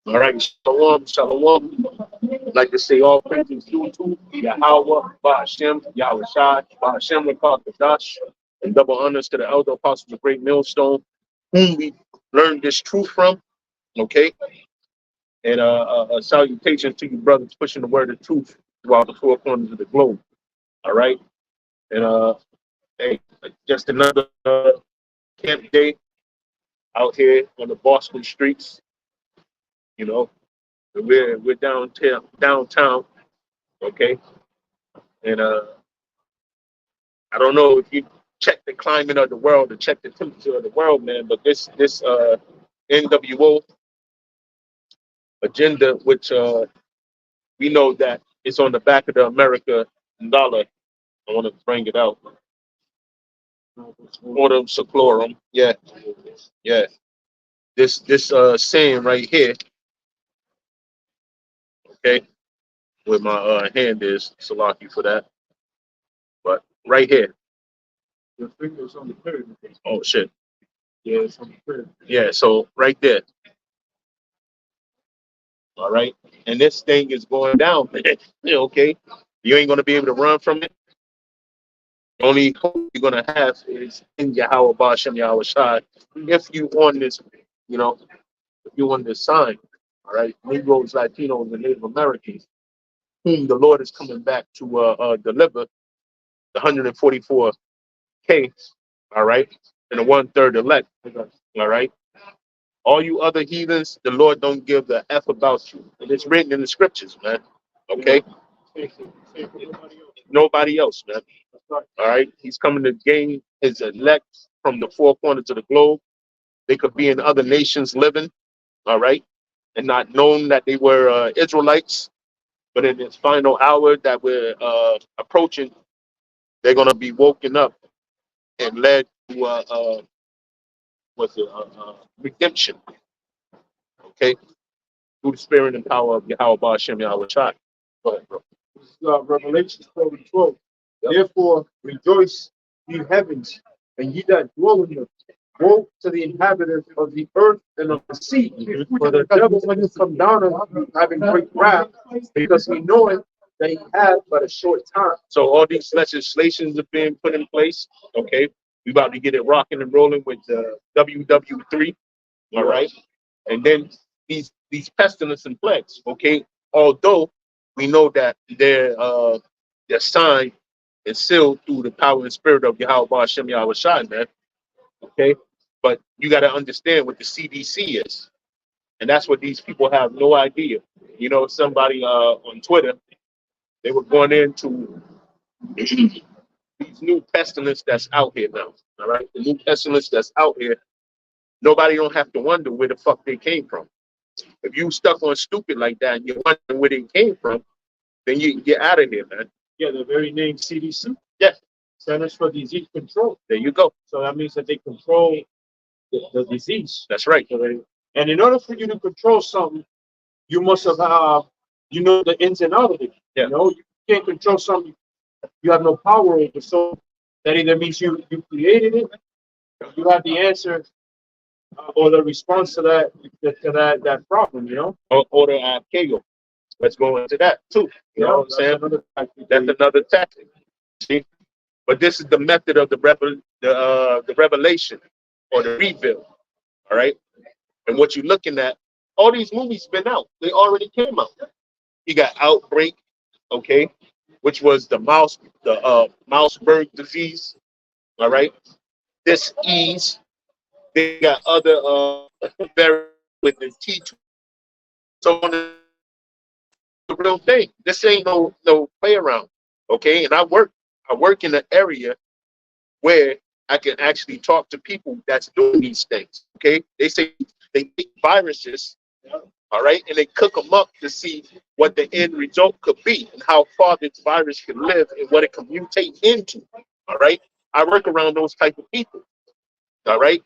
All right, shalom, shalom. I'd like to say all praises due to Yahweh, Ba'ashem, Yahweh Shai, Ba'ashem, Rakah, Kadash, and double honors to the elder apostles of Great Millstone, whom we learned this truth from, okay? And a salutation to you brothers pushing the word of truth throughout the four corners of the globe, all right? And hey, just another camp day out here on the Boston streets, you know. We're downtown, okay? And I don't know if you check the climate of the world or check the temperature of the world, man, but this NWO agenda, which we know that it's on the back of the America dollar. I want to bring it out. Autumn Seclorum. Yeah, yeah. This saying right here, okay, where my hand is, Salaki for that. But right here. Your finger's on the third. Oh shit. Yeah, it's on the third. Yeah, so right there. All right. And this thing is going down, man. Okay. You ain't gonna be able to run from it. The only hope you're gonna have is in Yahweh Bashem Yahweh Shai. If you on this, you know, if you on this sign, all right, Negroes, Latinos, and Native Americans, whom the Lord is coming back to deliver the 144K, all right, and the 1/3 elect, all right. All you other heathens, the Lord don't give the F about you. And it's written in the scriptures, man. Okay? Nobody else, man. All right? He's coming to gain his elect from the four corners of the globe. They could be in other nations living, all right, and not known that they were Israelites. But in this final hour that we're approaching, they're going to be woken up and led to redemption, okay, through the spirit and power of Yahweh Ba'ashem Yahweh Shai. Go ahead, bro. Revelation 12:12. Therefore rejoice, ye heavens, and ye that dwell in them. Woe to the inhabitants of the earth and of the sea. For the devil when he come down on you, having great wrath, because he knoweth that he had but a short time. So all these legislations are being put in place. Okay, we about to get it rocking and rolling with the WW3. All right, and then these pestilence and plagues. Okay, although we know that they're signed and sealed through the power and spirit of Yahweh Hashem Yahweh Shai, man. Okay, but you got to understand what the CDC is, and that's what these people have no idea. You know, somebody on Twitter, they were going into these new pestilence that's out here now. All right, the new pestilence that's out here. Nobody don't have to wonder where the fuck they came from. If you stuck on stupid like that and you're wondering where they came from, then you get out of here, man. Yeah, the very name CDC. Yeah. Centers for Disease Control. There you go. So that means that they control the disease. That's right. And in order for you to control something, you must have, you know, the ins and outs of it. Yeah. You know, you can't control something you have no power over. So that either means you created it, you have the answer, or the response to that problem. You know, or the Kegel. Let's go into that too. You know what I'm saying? That's another tactic. See, but this is the method of the revelation or the reveal. All right, and what you're looking at, all these movies been out. They already came out. You got Outbreak, okay, which was the Mouseberg disease. All right, this ease. They got other variants with the T2. So on the real thing. This ain't no play around. Okay. And I work in an area where I can actually talk to people that's doing these things. Okay. They say they take viruses, all right, and they cook them up to see what the end result could be and how far this virus can live and what it can mutate into. All right. I work around those type of people. All right.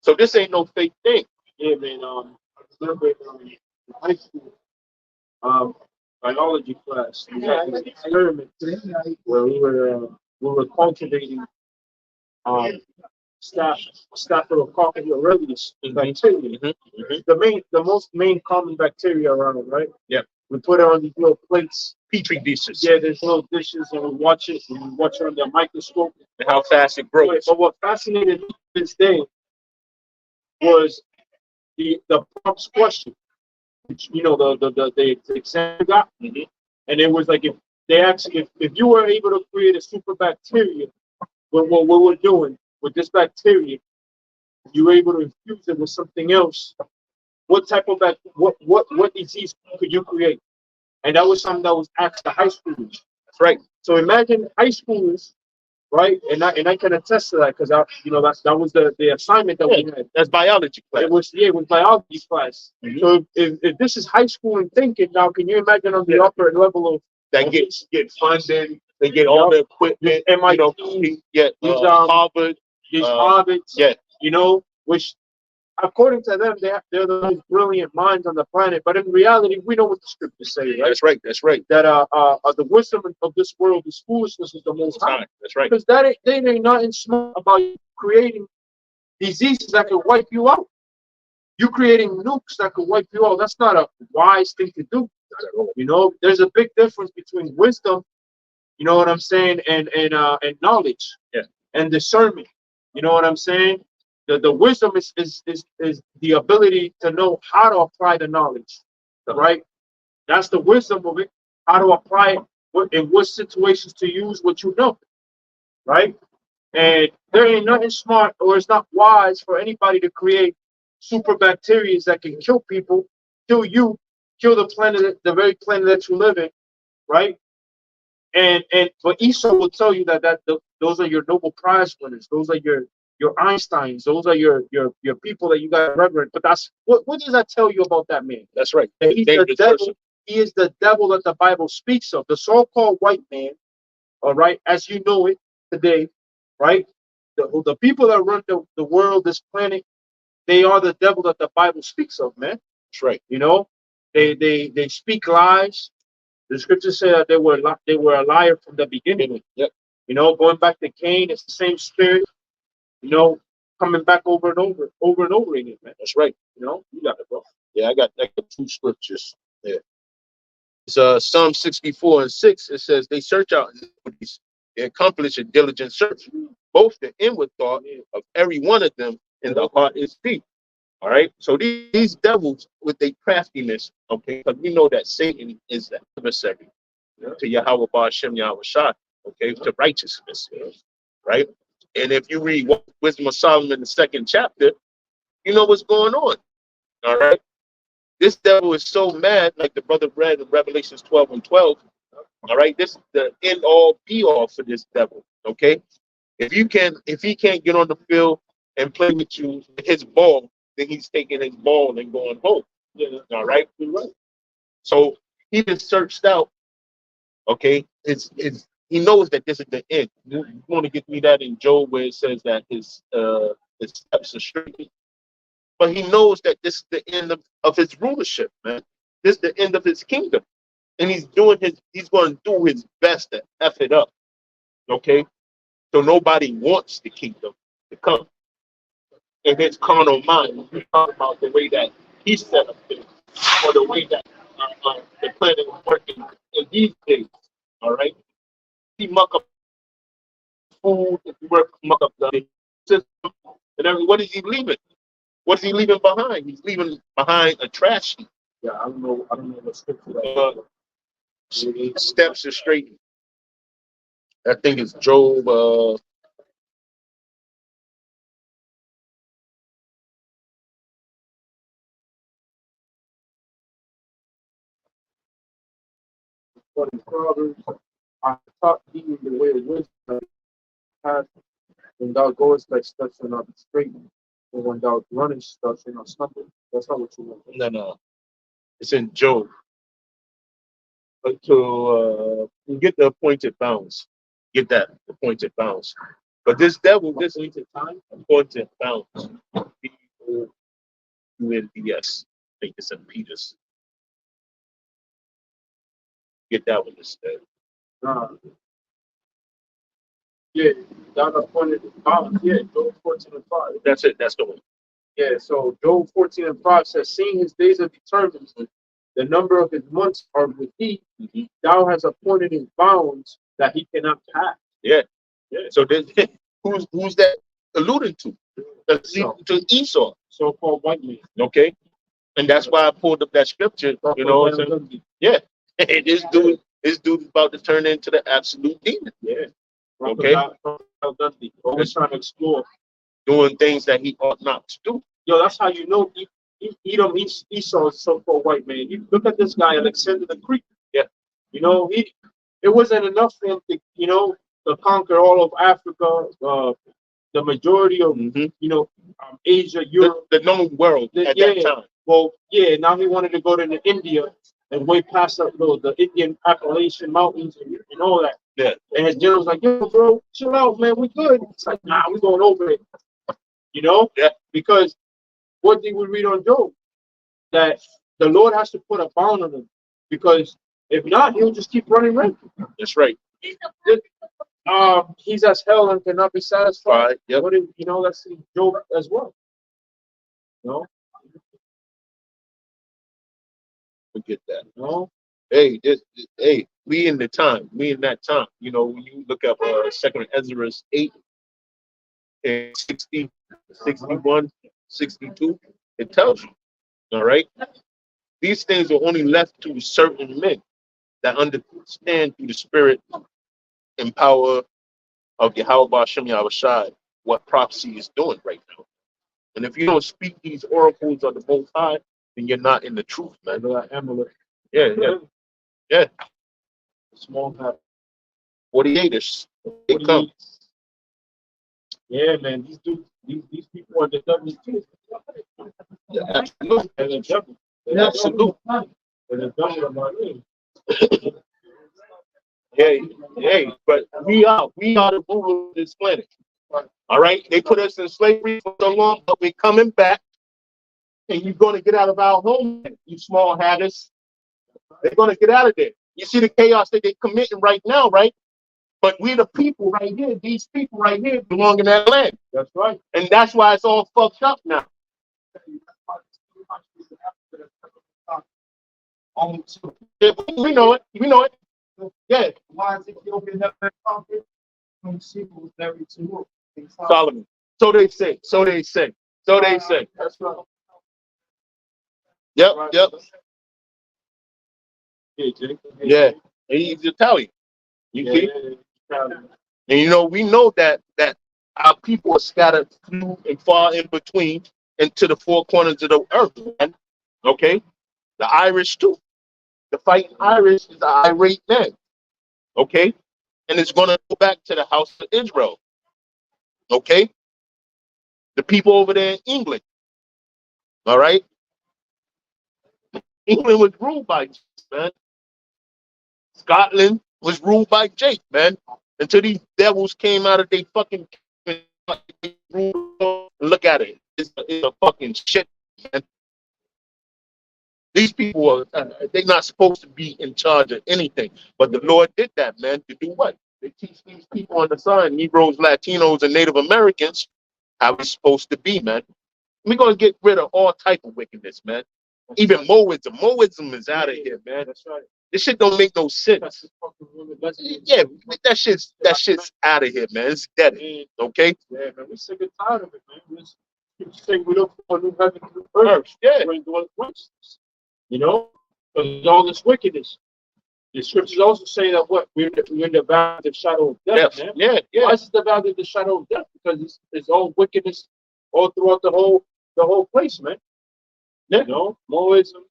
So this ain't no fake thing. Yeah, man. I remember in high school, biology class, we had this experiment where we were cultivating Staphylococcus aureus bacteria. The most main common bacteria around, right? Yeah. We put it on these little plates. Petri dishes. Yeah, there's little dishes, and we watch it. And we watch it under a microscope. And how fast it grows. But what fascinated me this day was the prompts question. Which, you know, the exam got, and it was like if they asked if you were able to create a super bacteria, what we're doing with this bacteria, you were able to infuse it with something else. What type of what disease could you create? And that was something that was asked to high schoolers. That's right. So imagine high schoolers, right? And I can attest to that because that was the assignment that we had. That's biology class. It was biology class. So if this is high school and thinking, now can you imagine on the upper level of that get funding, they get all the equipment, MIT, Harvard, Harvards, which according to them, they're the most brilliant minds on the planet. But in reality, we know what the scriptures say, right? That's right. That's right. That the wisdom of this world is foolishness is the most high. That's right. Because they ain't nothing smart about creating diseases that can wipe you out. You creating nukes that could wipe you out. That's not a wise thing to do. There's a big difference between wisdom, you know what I'm saying, and knowledge, and discernment. You know what I'm saying? The wisdom is the ability to know how to apply the knowledge, right? That's the wisdom of it. How to apply it, in what situations to use what you know, right? And there ain't nothing smart, or it's not wise for anybody to create super bacteria that can kill people, kill you, kill the planet, the very planet that you live in, right? And but Esau will tell you that those are your Nobel Prize winners. Those are your Einsteins. Those are your people that you got reverend. But that's what does that tell you about that man? That's right. He's the devil. He is the devil that the Bible speaks of. The so-called white man, all right, as you know it today, right? The people that run the world, this planet, they are the devil that the Bible speaks of, man. That's right. They speak lies. The scriptures say that they were a liar from the beginning. Yep. Going back to Cain, it's the same spirit. Coming back over and over again, man. That's right. You got it, bro. Yeah, I got two scriptures there. It's Psalm 64:6. It says they search out iniquities, they accomplish a diligent search. Both the inward thought of every one of them and the heart is deep. All right. So these devils with their craftiness, okay, because we know that Satan is the adversary to Yahweh Ba'ashem Yahweh Shah, okay, to righteousness, right? And if you read Wisdom of Solomon, the 2nd chapter, you know what's going on. All right. This devil is so mad, like the brother read in Revelations 12:12. All right. This is the end all be all for this devil. Okay. If he can't get on the field and play with you with his ball, then he's taking his ball and going home. All right. So he been searched out. Okay. He knows that this is the end. You want to get me that in Job where it says that his steps are straight. But he knows that this is the end of his rulership, man. This is the end of his kingdom. And he's going to do his best to F it up. Okay? So nobody wants the kingdom to come. In his carnal mind, we talk about the way that he set up things, or the way that the planet is working in these days. All right? He muck up food, if you muck up the system, and everything. What is he leaving? What's he leaving behind? He's leaving behind a trash heap. Yeah, I don't know what scripture steps are straight. I think it's Job. Proverbs, I taught thee in the way of wisdom, when thou goest thy steps are not straight, and when thou runnest thou shalt not stumble. That's not what you want. No. It's in Job. But to get the appointed bounds, get that appointed bounds. But this devil, this appointed bounds, B-O-U-N-D-S. I think it's in Peter's. Get that one instead. Yeah, God appointed bounds. Yeah, Job 14:5. That's it. That's the one. Yeah, so Job 14:5 says, seeing his days are determined, the number of his months are with thee, thou hast appointed his bounds that he cannot pass. Yeah. So who's that alluding to? That's to Esau. So-called white man. Okay. And that's why I pulled up that scripture. You know what I'm saying? Yeah. this dude is about to turn into the absolute demon. Yeah. Okay. Always trying to explore. Doing things that he ought not to do. Yo, that's how you know Edom Esau is so-called white man. You look at this guy, Alexander the Greek. Yeah. You know, it wasn't enough for him to, you know, to conquer all of Africa, the majority of, you know, Asia, Europe. The known world at that time. Well, yeah, now he wanted to go to India and way past the Indian Appalachian Mountains and all that. Yeah. And his general's like, yo, bro, chill out, man, we good. It's like, nah, we're going over it. You know? Yeah. Because what did we read on Job? That the Lord has to put a bound on him. Because if not, he'll just keep running rampant. That's right. He's as hell and cannot be satisfied. Right. Yep. You know, that's in Job as well. No? Forget that. No? Hey, we in the time. We in that time. You know, when you look up 2nd Ezra 8 and 60, 61, 62, it tells you. All right. These things are only left to certain men that understand through the spirit and power of Yahweh Bashem Yahushai what prophecy is doing right now. And if you don't speak these oracles of the Most High, then you're not in the truth, man. Yeah. Small hat. 48ers. They come. Yeah, man. These people are the devil too. Yeah, absolutely. They're the devil. Absolutely. They're the devil of my name. Hey, but we are the rulers of this planet. All right, they put us in slavery for so long, but we're coming back, and you're going to get out of our homeland, you small hatters. They're going to get out of there. You see the chaos that they're committing right now, right? But we're the people right here. These people right here belong in that land. That's right. And that's why it's all fucked up now. Yeah, we know it. We know it. Yeah. Why is Ethiopia never conquered? Solomon. So they say. So they say. So they say. That's right. Yep. Yep. Yeah. And he's Italian. You see? Yeah. And you know, we know that our people are scattered few and far in between into the four corners of the earth, man. Okay? The Irish too. The fighting Irish is an irate man. Okay? And it's gonna go back to the house of Israel. Okay? The people over there in England. All right? England was ruled by Jake, man. Scotland was ruled by Jake, man. Until these devils came out of their fucking look at it. It's a fucking shit, man. These people they're not supposed to be in charge of anything. But the Lord did that, man, to do what? They teach these people on the side, Negroes, Latinos, and Native Americans, how it's supposed to be, man. We're gonna get rid of all type of wickedness, man. Even Moism. Moism is out of here, man. That's right. This shit don't make no sense. Yeah, that shit's out of here, man. It's dead. Okay? Yeah, man. We're sick and tired of it, man. We say we look for a new heaven and new earth. Yeah. We're doing righteousness. You know? Because all this wickedness. The scriptures also say that what? We're in the valley of the shadow of death, man. Yeah. Why is it the valley of the shadow of death? Because it's all wickedness all throughout the whole place, man. Yeah. You know, Moism,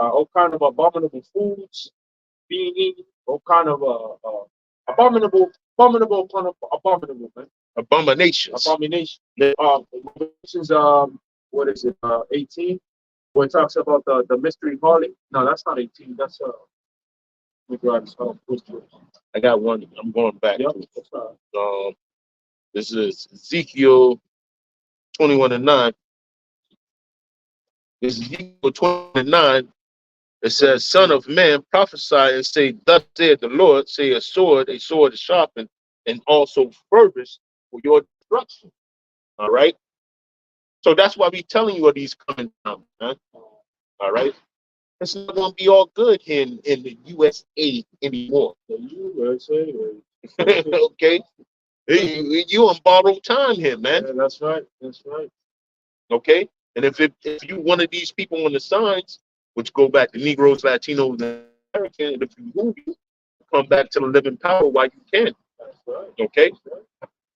all kind of abominable foods being eaten, all kind of abominable, man. Abominations. Abomination. Yeah. Revelations, what is it? 18, where it talks about the mystery harlot. No, that's not 18. That's I got one. I'm going back. Yep. This is Ezekiel 21:9. This is Ezekiel 20:9. It says, "Son of man, prophesy and say, Thus saith the Lord, say a sword is sharpened, and also furthest for your destruction. All right. So that's why we telling you of these coming times, man. All right. It's not gonna be all good here in the USA anymore. The USA. Okay. You on borrowed time here, man. Yeah, that's right. That's right. Okay. And if you one of these people on the sides, which go back to Negroes, Latinos, and Americans, and if you move, you come back to the living power while you can. That's right. Okay.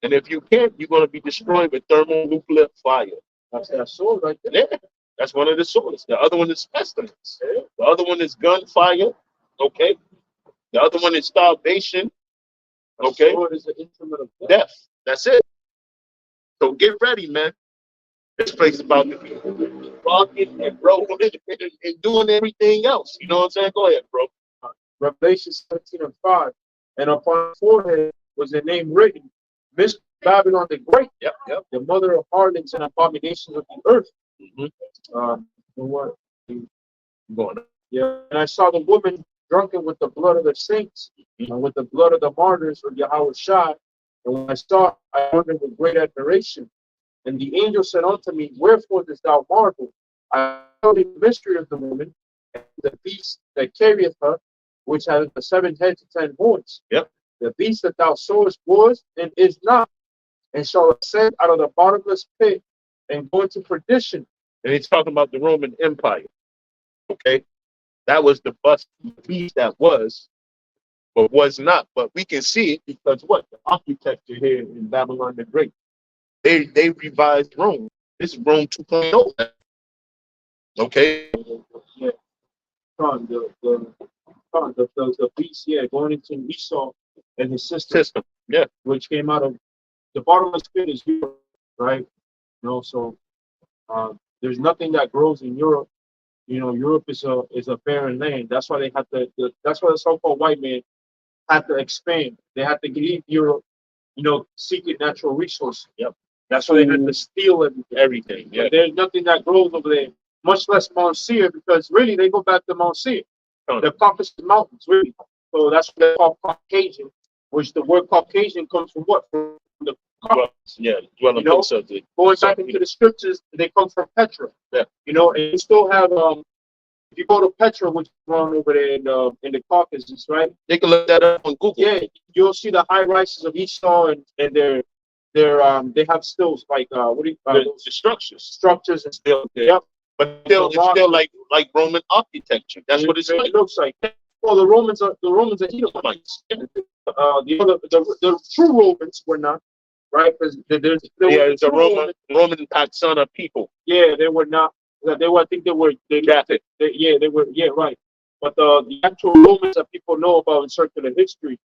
And if you can't, you're going to be destroyed with thermonuclear fire. That's that sword right there. Yeah, that's one of the swords. The other one is pestilence. The other one is gunfire. Okay. The other one is starvation. Okay. Sword is the instrument of death. Death. That's it. So get ready, man. This place is about to be rocking and rolling and doing everything else. You know what I'm saying? Go ahead, bro. Revelation 17:5. And upon his forehead was a name written, Miss Babylon the Great, Yep. the mother of harlots and abominations of the earth. And what? Going on. Yeah. And I saw the woman drunken with the blood of the saints and with the blood of the martyrs of Yahweh Shai. And when I saw, I wondered with great admiration. And the angel said unto me, wherefore dost thou marvel? I know the mystery of the woman, and the beast that carrieth her, which hath the 7 heads and 10 horns. Yep. The beast that thou sawest was and is not, and shall ascend out of the bottomless pit and go into perdition. And he's talking about the Roman Empire. Okay. That was the beast that was, but was not. But we can see it because what? The architecture here in Babylon the Great. They revised Rome. This is Rome 2.0. Okay. Yeah. The beast, yeah, going into Esau and his system, yeah, which came out of the bottomless pit is Europe, right? You know, so there's nothing that grows in Europe. You know, Europe is a barren land. That's why they had that's why the so-called white man had to expand. They had to leave Europe, you know, seeking natural resources. Yep. That's why they had to steal everything. Yeah. There's nothing that grows over there, much less Mount Seir, because really they go back to Mount Seir. The Caucasus Mountains, really. So that's what they call Caucasian, which the word Caucasian comes from what? From the Caucasus. Yeah, dwelling place of the going back into the scriptures, they come from Petra. Yeah. You know, and you still have if you go to Petra, which is around over there in the Caucasus, right? They can look that up on Google. Yeah, you'll see the high rises of Esau and they have still like what do you the structures and still there. Yep. But still, it's still like Roman architecture. That's what it looks like. Well, the Romans are Edomites. The true Romans were not, right? Because it's a Roman Paxana people. Yeah, they were not. They were. I think they were. They were. Yeah, right. But the actual Romans that people know about in circular history,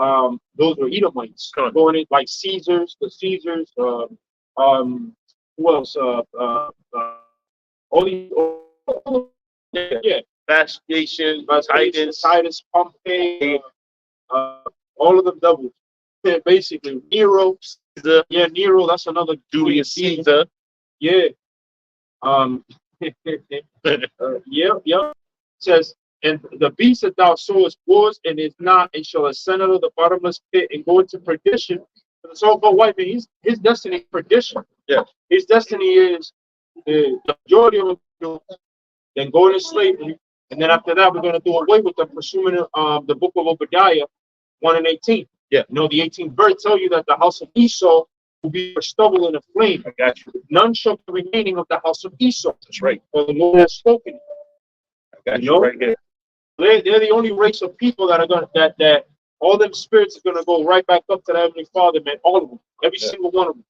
those were Edomites. Going in like Caesars, the Caesars. Who else? All these. Yeah. Vespasian, Titus, Pompey, all of them doubles. Yeah, basically, Nero. Caesar. Yeah, Nero. That's another Julius Caesar. Yeah. Yeah. Says, and the beast that thou sawest was and is not, and shall ascend out of the bottomless pit and go into perdition. The so-called white man, his destiny is perdition. Yeah. His destiny is the majority of them, then go into slavery. And then after that, we're going to do away with them, pursuing the book of Obadiah 1 and 18. Yeah. You know, the 18th verse tell you that the house of Esau will be for stubble and a flame. I got you. None shall be remaining of the house of Esau. That's right. For the Lord has spoken. I got you right here. They're the only race of people that are going that all them spirits are going to go right back up to the Heavenly Father, man. All of them. Every single one of them.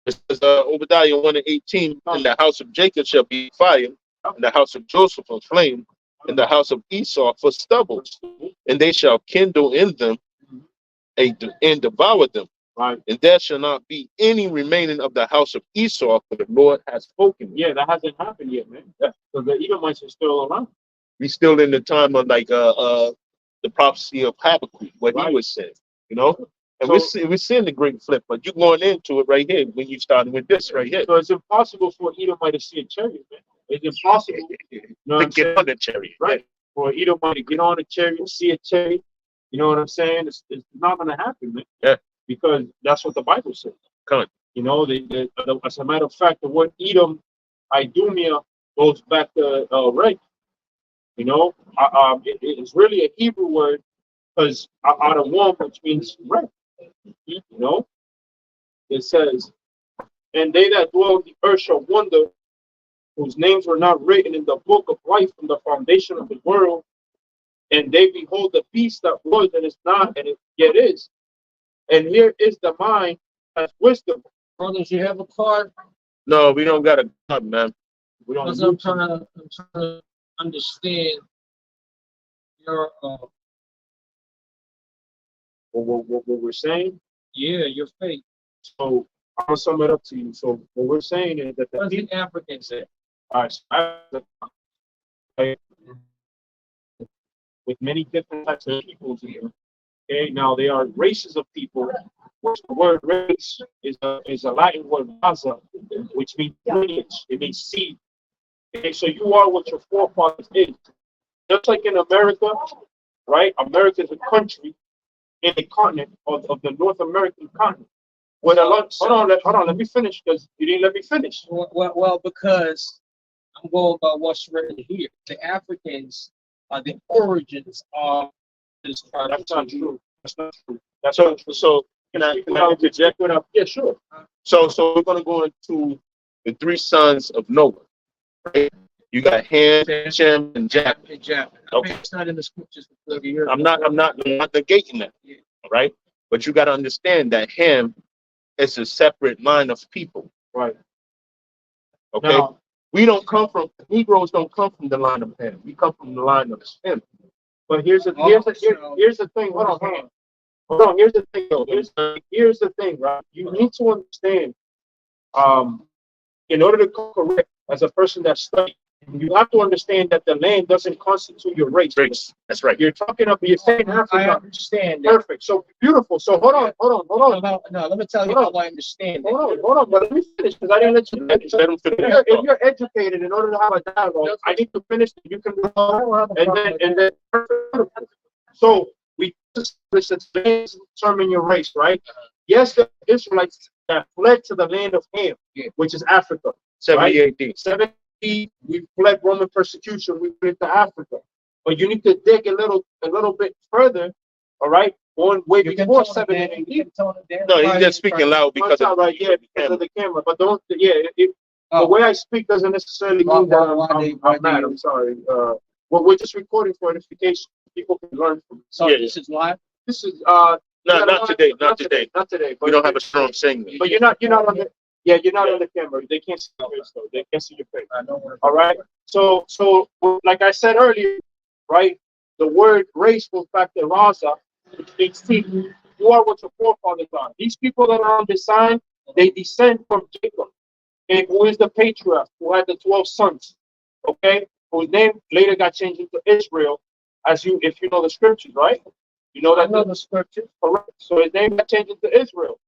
It says Obadiah 1 and 18, and the house of Jacob shall be fire, and the house of Joseph a flame, and the house of Esau for stubble, and they shall kindle in them and devour them. Right. And there shall not be any remaining of the house of Esau, for the Lord has spoken. Yeah, that hasn't happened yet, man. So the Edomites are still around. We still in the time of like the prophecy of Habakkuk, what he was saying, you know. And we're seeing the great flip, but you're going into it right here when you started with this right here. So it's impossible for Edomite to see a chariot, man. It's impossible. You know to get on the chariot, right? For Edomite to get on a chariot, see a chariot. You know what I'm saying? It's not going to happen, man. Yeah. because that's what the Bible says. Come. You know, as a matter of fact, the word Edom, Idumea, goes back to Red. You know, it's really a Hebrew word because out of one, which means red. You know, it says, and they that dwell on the earth shall wonder, whose names were not written in the book of life from the foundation of the world, and they behold the beast that was and is not, and it yet is. And here is the mind as wisdom. Brothers, you have a card? No, we don't got a gun, man. We don't. Because I'm trying to understand your what we're saying. your faith. So I'll sum it up to you. So what we're saying is that What does the African say? all right, with many different types of peoples here. Okay, now there are races of people. Which the word race is a Latin word raza, which means lineage. It means seed. Okay, so you are what your forefathers is. Just like in America, right? America is a country in the continent of the North American continent. Hold on, let me finish because you didn't let me finish. Well, because I'm going by what's written here. The Africans are the origins of this tribe. That's not true. That's not true. So can I interject? Yeah, sure. So we're gonna go into the three sons of Noah. Right? You got Ham, Shem, and Japheth. Okay. It's not in the scriptures for 30 years. I'm not negating that. Yeah. Right? But you got to understand that Ham is a separate line of people. Right. Okay. Now, Negroes don't come from the line of Ham. We come from the line of Shem. but here's the thing. Hold on. Here's the thing. Though. Here's the thing, right? You need to understand. In order to correct as a person that studies, you have to understand that the land doesn't constitute your race. That's right. You're saying I Africa. understand that. Perfect. So beautiful. So hold on. No, let me tell you how I understand that. Hold on. But let me finish because I didn't let you finish. Let him finish. If you're educated, in order to have a dialogue, I need to finish. You can and then. So we determine your race, right? Yes, the Israelites that fled to the land of Ham, which is Africa. 70 right? AD. 70, we fled Roman persecution. We went to Africa, but you need to dig a little bit further. All right, going way before 70 AD. No, he's just speaking loud because of the camera. But don't, the way I speak doesn't necessarily mean that I'm mad. I'm sorry. Well, we're just recording for edification. People can learn from it. So this is live. This is not today. Not today. But We don't have a strong signal. But you're not on the. Yeah, you're not on the camera. They can't see your face, though. They can't see your face. All right. So, like I said earlier, right? The word race goes back to Raza, which means seed. You are what your forefathers are. These people that are on this sign, they descend from Jacob, okay, who is the patriarch, who had the 12 sons, okay, whose name later got changed into Israel, if you know the scriptures, right? You know that. I know the scriptures, correct? So his name got changed into Israel,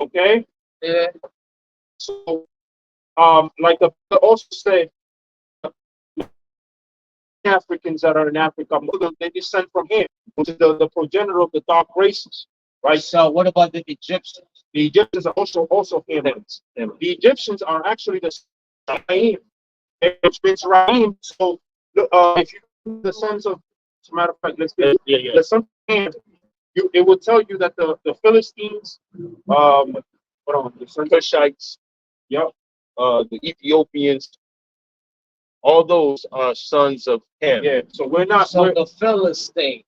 okay. Yeah. So, like the also say, Africans that are in Africa, they descend from him, which is the progenitor of the dark races, right? So what about the Egyptians? The Egyptians are also Hamites. The Egyptians are actually the Raim, which means Raim. So, if you the sons of, as a matter of fact, the sons of Ham, it will tell you that the Philistines, the Cushites, the Ethiopians, all those are sons of Ham. Yeah, so we're not. So the Philistines.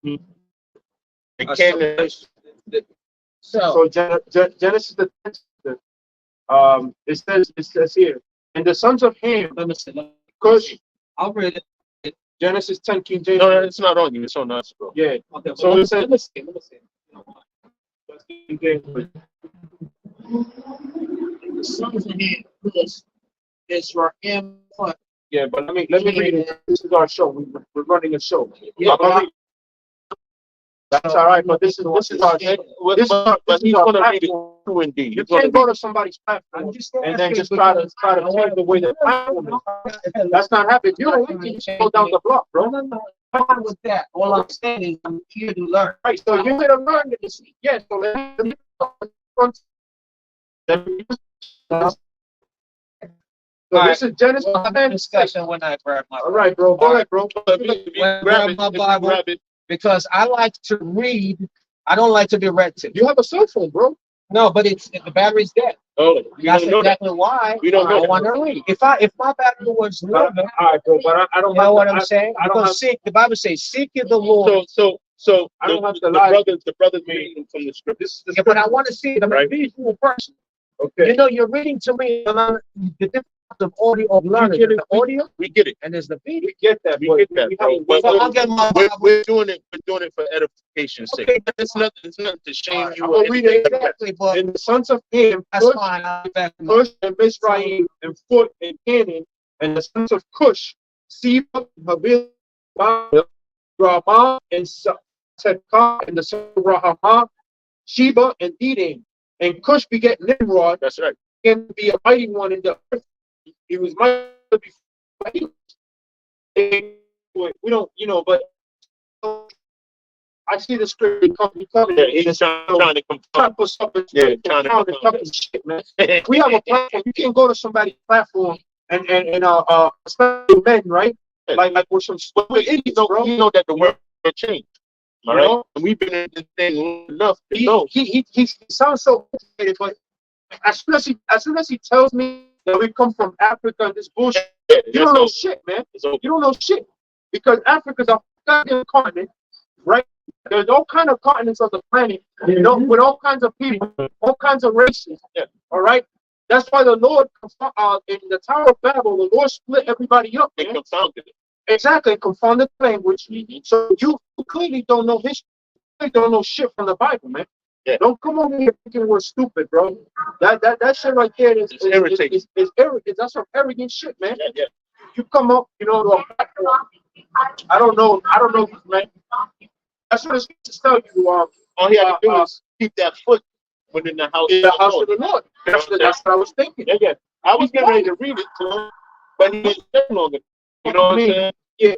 The Canaanites. So Genesis the 10th, it says here, and the sons of Ham, because I'll read it. Genesis 10, King James. No, it's not on you. It's on us, bro. Yeah. Okay, so it says. Let me see. The sons of Ham, Israel. Yeah, but let me read it. This is our show. We're running a show. Yeah, that's all right. But this is our. But he's going to read it true indeed. You can't go to somebody's platform and then just try to change the way the platform is. That's not happening. You don't go down the block, bro. fine with that. All I'm saying is I'm here to learn. Right, so you're here to learn this. Yes, so let me so this is Genesis We'll have a 10. discussion when I grab my All right, bro. Go ahead, bro. If you When I grab grab it, my if you grab Bible, it, because I like to read. I don't like to be read to. You have a cell phone, bro. No, but the battery's dead. oh, we That's don't know that. exactly why We don't know I that. want to read. If my battery was low, All right, bro. But I don't you know have what to, I'm saying? I don't Because have- seek, the Bible says, seek ye the Lord. So I don't have to the lie. brothers reading from the script. This is the Yeah, but I want to see it. I'm Right. a visual person. Okay. You know, you're reading to me the difference of learning. get it. The audio we get it. and there's the video. We get that. We but get that, we bro. have- But So I'll get my Bible. we're doing it for edification's sake. Okay. It's nothing to shame you I'm or gonna read anything it like that. Exactly, but And the sons of Ham, that's Cush, fine. I'll be back. in my- Cush and Mizraim, and Foot and Canaan, and the sons of Cush, Seba, Habil, Ramah, and Sekah, and the sons of Rahamah, Sheba, and Dedan. And Cush begat Nimrod, That's right. and to be a mighty one in the earth. He was mighty before he was. We don't, but I see the script coming. Yeah, he's trying to confront. Put something, Yeah, trying to pound and confront. talking shit, man. We have a platform. You can't go to somebody's platform and especially men, right? Like with some stupid idiots, bro. You know that the world will change. All You right, know? and we've been in this thing long enough to know. He sounds so educated, but as soon as he tells me that we come from Africa and this bullshit, you don't know shit, man. You don't know shit because Africa's a goddamn continent, right? There's all kind of continents on the planet, with all kinds of people, all kinds of races. Yeah. All right. That's why the Lord, in the Tower of Babel, the Lord split everybody up. They Man. confounded it. Exactly, confounded language. So you clearly don't know history. You don't know shit from the Bible, man. Yeah. Don't come over here thinking we're stupid, bro. That shit right there is irritating. Is arrogant. That's some arrogant shit, man. Yeah. You come up, to a platform. I don't know, man. That's what it's tell you. All he had to do is keep that foot within the house. In the house of of the Lord. That's what I was thinking. Yeah. I was getting ready to read it to him, but he didn't stay longer. You know what I'm saying? Yeah.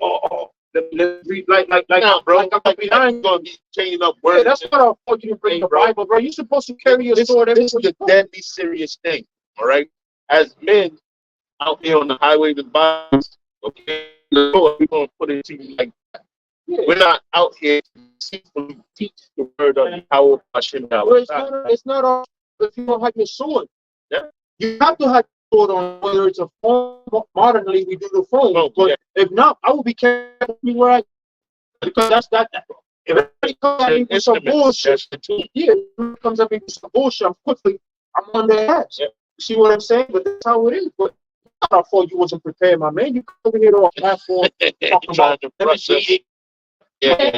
Let's read like Nah, bro. like I'm behind. Gonna be changing up Yeah, words. that's what I want you to bring the Bible, bro. You're supposed to carry your sword. This is a deadly serious thing. All right. As men out here on the highways and byways, okay, we're gonna put it to you like that. Yeah. We're not out here to teach the word of the power of Hashem. Well, it's not all if you don't have your sword. Yeah. You have to have your sword on, whether it's a phone. Modernly, we do the phone. Oh, but yeah. if not, I will be careful where I, because that's that. If anybody comes at me with some bullshit, That's the tool. yeah, if somebody comes at me with some bullshit, I'm on their ass. Yeah. You see what I'm saying? But that's how it is. But it's not our fault you wasn't prepared, my man. You come over here on a platform talking Trying about to let me brush us. see it. Yeah,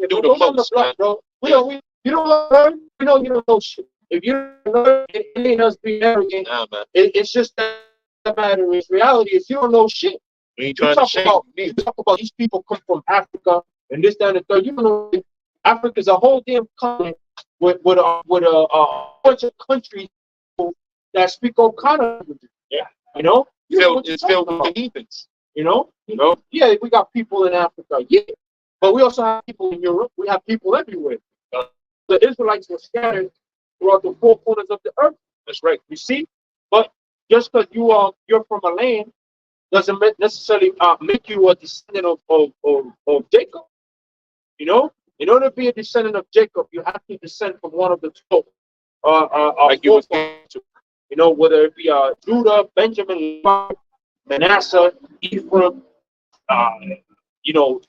do the most, man. Bro. You don't learn. We know you don't know shit. If you don't learn, it ain't us being arrogant. Nah, man. It's just that matter. It's reality. If you don't know shit, We ain't you trying to talk shame about you. these people come from Africa and this, that, and the third. You don't know Africa's a whole damn continent with a bunch of countries that speak all kind of languages. Yeah. You know? It's filled with heathens. You know? Yeah, we got people in Africa. Yeah. But we also have people in Europe. We have people everywhere. The Israelites were scattered throughout the four corners of the earth. That's right. You see? But just because you're from a land doesn't necessarily make you a descendant of Jacob. You know? In order to be a descendant of Jacob, you have to descend from one of the 12. Like you was Whether it be Judah, Benjamin, Manasseh, Ephraim,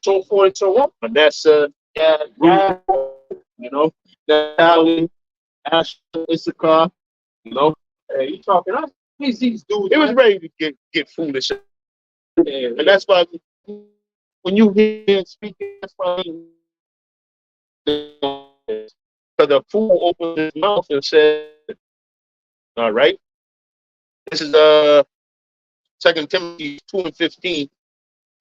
so forth and so on. Manasseh, Gad, Naphtali, Asher, Issachar, Hey, you talking? These dudes. it was ready to get foolish. Yeah, And that's why when you hear him speaking, that's why because the fool opened his mouth and said, all right. This is 2 Timothy 2:15.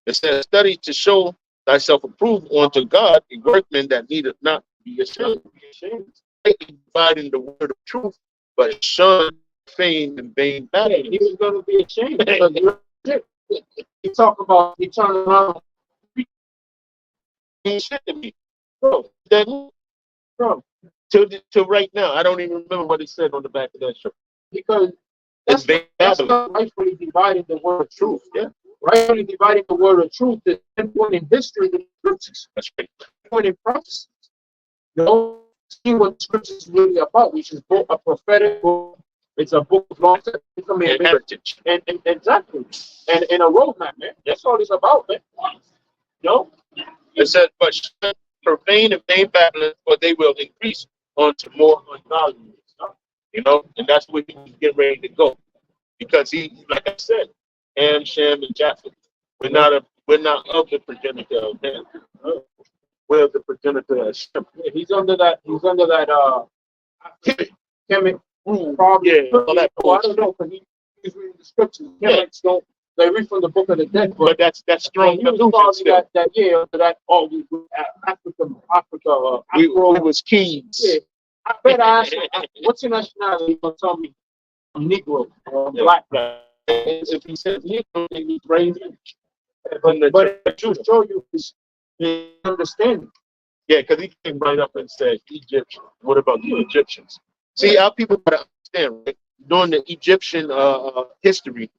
It says, study to show thyself approved unto God, a workman that needeth not be ashamed. Dividing the word of truth, but shun fame and vain babblings. he was going to be ashamed. He talking about he turned around. Ain't shit to me. Bro, that bro. Till right now, I don't even remember what it said on the back of that shirt. Because It's that's Babylon. not rightfully dividing the word of truth. Yeah. Rightfully dividing the word of truth is one in history, the scriptures. That's right. One in prophecy. You know, see what scripture is really about, which is both a prophetic book. It's a book of law And heritage. and exactly. And a roadmap, man. That's all it's about, man. You know? It says, but profane and vain Babylon, for they will increase onto more ungodliness. You know, and that's where he was getting ready to go. Because he, like I said, Ham, Shem, and Japheth. We're not of the progenitor of Ham. We're of the progenitor of Shem. Yeah, he's under that Kemet rule. Yeah, all that I don't know, because he's reading the scriptures. Kemites don't, they read from the book of the dead, but that's strong. He was that year under that Africa. We was kings. Yeah. I bet I asked him, what's your nationality? He's gonna tell me I'm Negro or I'm black. If he says Negro, then he's crazy. But it should show you his understanding. Yeah, because he came right up and said Egyptian. What about the Egyptians? See, our people gotta understand, right? During the Egyptian history,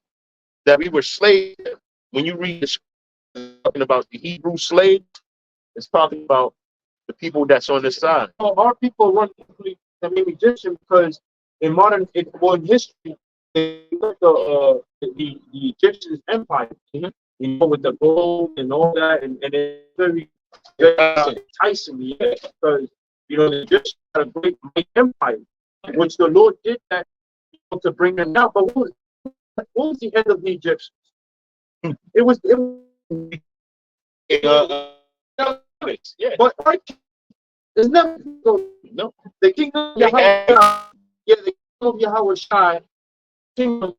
that we were slaves. When you read the talking about the Hebrew slaves, it's talking about the people that's on this side. Our people run the name Egyptian because in history, the Egyptian empire, you know, with the gold and all that, and it's very enticing, yeah, because you know the Egyptians had a great empire, which the Lord did that to bring them down. But what was the end of the Egyptians? It was yeah. But there's never no the kingdom of Yahweh, the kingdom of Yahweh Shai, kingdom,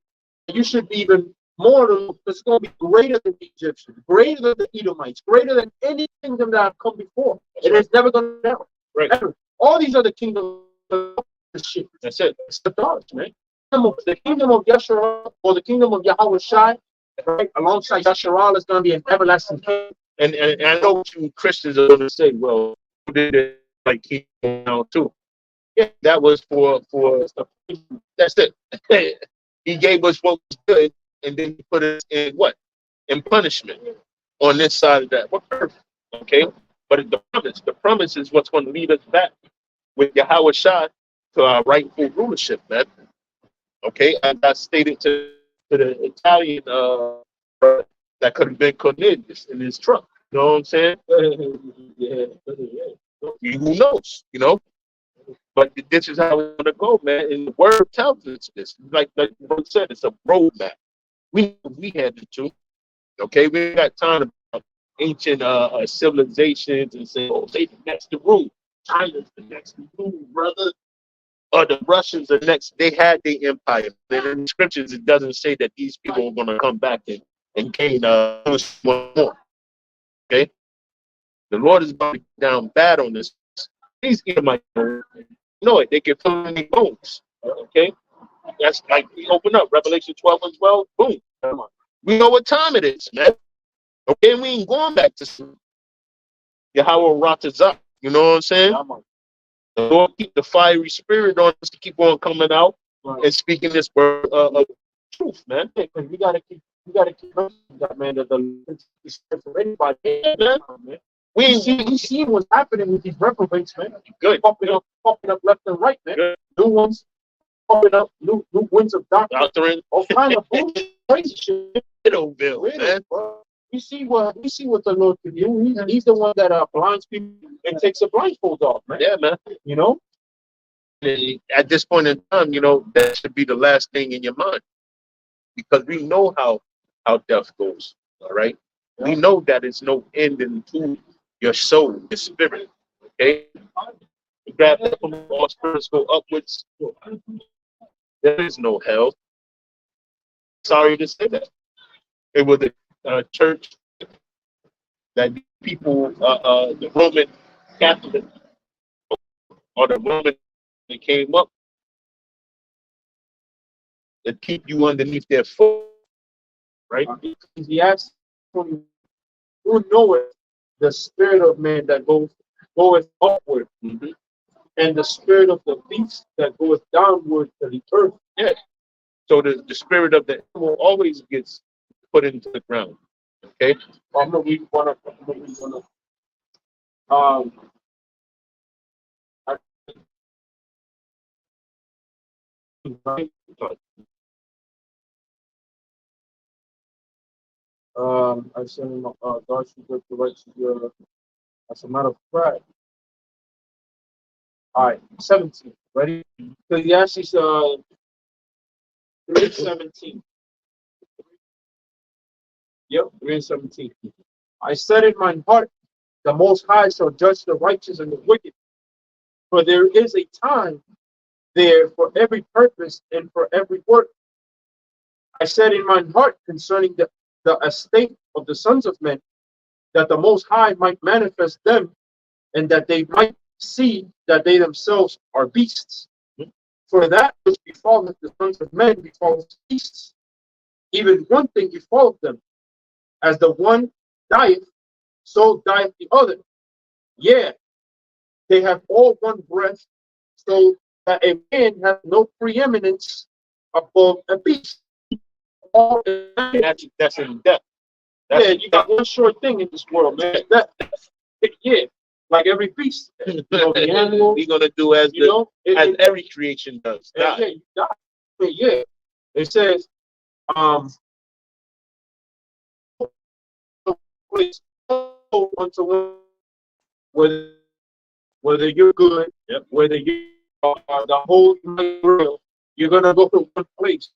you should be even more than it's going to be greater than the Egyptians, greater than the Edomites, greater than any kingdom that have come before. It is never going to happen. Right. Ever. All these other kingdoms, shit. That's it. It's the dogs, man. The kingdom of Yasharal or the kingdom of Yahweh Shai, right, alongside Yasharal is going to be an everlasting kingdom. And I know you Christians are going to say, well, who did it like he now too? Yeah, that was for that's it. He gave us what was good, and then he put us in what? In punishment on this side of that. What earth? Okay, but the promise is what's going to lead us back with Yahweh Shai to our rightful rulership, man. Okay, as I stated to the Italian that could have been Cornelius in his truck. You know what I'm saying? Yeah. Who knows? You know. But this is how it's gonna go, man. And the word tells us this. Like the word said, it's a roadmap. We had to too. Okay, we ain't got time about ancient civilizations and say, oh, they the next to rule. China's the next to rule, brother. Or the Russians are next. They had their empire. And in the scriptures, it doesn't say that these people are gonna come back and gain one more. Okay, the Lord is about to get down bad on this. These Edomites know it. They can feel in their bones. Okay, that's like we open up Revelation 12:12. Boom. We know what time it is, man. Okay, we ain't going back to sleep. Yahweh Ratazak. You know what I'm saying? The Lord keep the fiery spirit on us to keep on coming out and speaking this word of truth, man. Because we gotta keep that, man. That the for anybody, man. We see what's happening with these reprobates, man. Good. Popping up left and right, man. Good. New ones popping up, new winds of doctrine, all kind of crazy shit. Really, man. We see what the Lord can do. He's the one that blinds people and takes the blindfold off, man. Yeah, man. You know. At this point in time, you know that should be the last thing in your mind, because we know how death goes. All right. Yeah. We know that it's no ending to your soul, your spirit. Okay. You grab that from all spirits go upwards. There is no hell. Sorry to say that. It was a church that people, the Roman Catholic or the Roman, they came up to keep you underneath their foot, right? He asked, who know it the spirit of man that goeth upward, and the spirit of the beast that goeth downward to the earth. Yeah. So the spirit of the animal always gets put into the ground. Okay. I'm gonna read one of um I, I sent him God should get the right to as a matter of fact. All right, 17. Ready? Ecclesiastes 3:17. Yep, 3:17. I said in my heart, the Most High shall judge the righteous and the wicked, for there is a time there for every purpose and for every work. I said in my heart concerning the estate of the sons of men, that the Most High might manifest them, and that they might see that they themselves are beasts. For that which befalleth the sons of men befalleth beasts. Even one thing befalleth them. As the one dieth, so dieth the other. Yeah, they have all one breath, so that a man hath no preeminence above a beast. All That's in depth. yeah, you got one short thing in this world, man. Yeah, like every beast, the animal. We're gonna do as as every creation does. Yeah, you die. Yeah, it says, unto one, whether you're good, whether you are the whole world, you're gonna go to one place,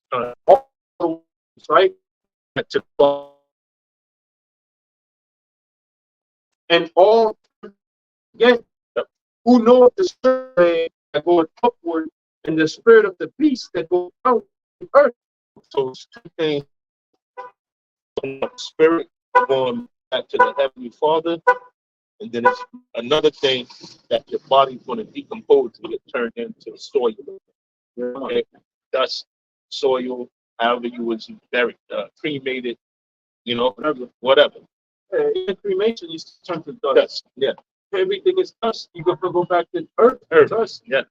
right? And all again, who knows the spirit that goes upward and the spirit of the beast that goes down to earth. So it's two things: spirit going back to the Heavenly Father, and then it's another thing that your body's going to decompose and get turned into soil. Okay? Dust, soil, however you was buried, cremated, whatever. In cremation, you turn to dust. Yeah. Everything is dust. You got to go back to earth. Dust. Yeah.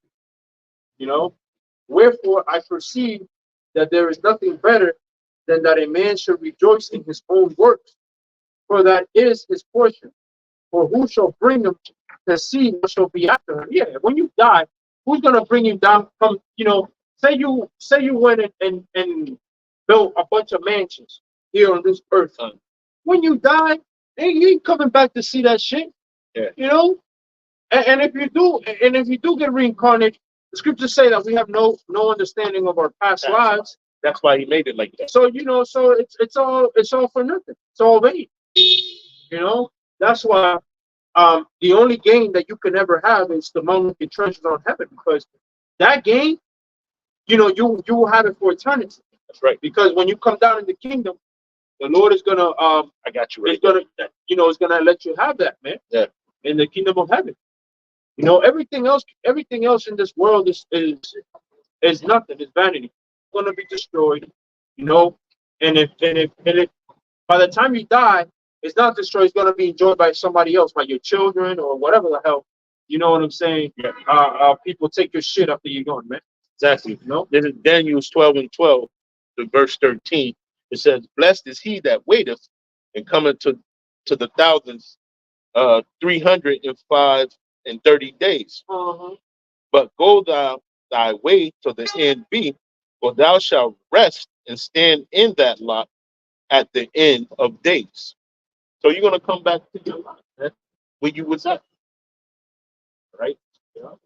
Wherefore I perceive that there is nothing better than that a man should rejoice in his own works, for that is his portion. For who shall bring him to see what shall be after him? Yeah, when you die, who's gonna bring you down from, say you went and built a bunch of mansions here on this earth. When you die, you ain't coming back to see that shit. Yeah. And if you do get reincarnated, the scriptures say that we have no understanding of our past lives. That's why he made it like that. So so it's all for nothing. It's all vain. That's why the only gain that you can ever have is the moment you treasures on heaven, because that gain, you will have it for eternity. That's right. Because when you come down in the kingdom, the Lord is gonna I got you right. Is gonna let you have that, man. Yeah. In the kingdom of heaven. Everything else in this world is nothing. It's vanity. It's going to be destroyed. And if by the time you die, it's not destroyed. It's going to be enjoyed by somebody else, by your children or whatever the hell. You know what I'm saying? Yeah. People take your shit after you're gone, man. Exactly. This is Daniel 12:12, to verse 13. It says, "Blessed is he that waiteth and cometh to the thousands, 305 and 30 days. But go thou thy way to the end be, for thou shalt rest and stand in that lot at the end of days." So you're gonna come back to your lot, man, where you was at, right?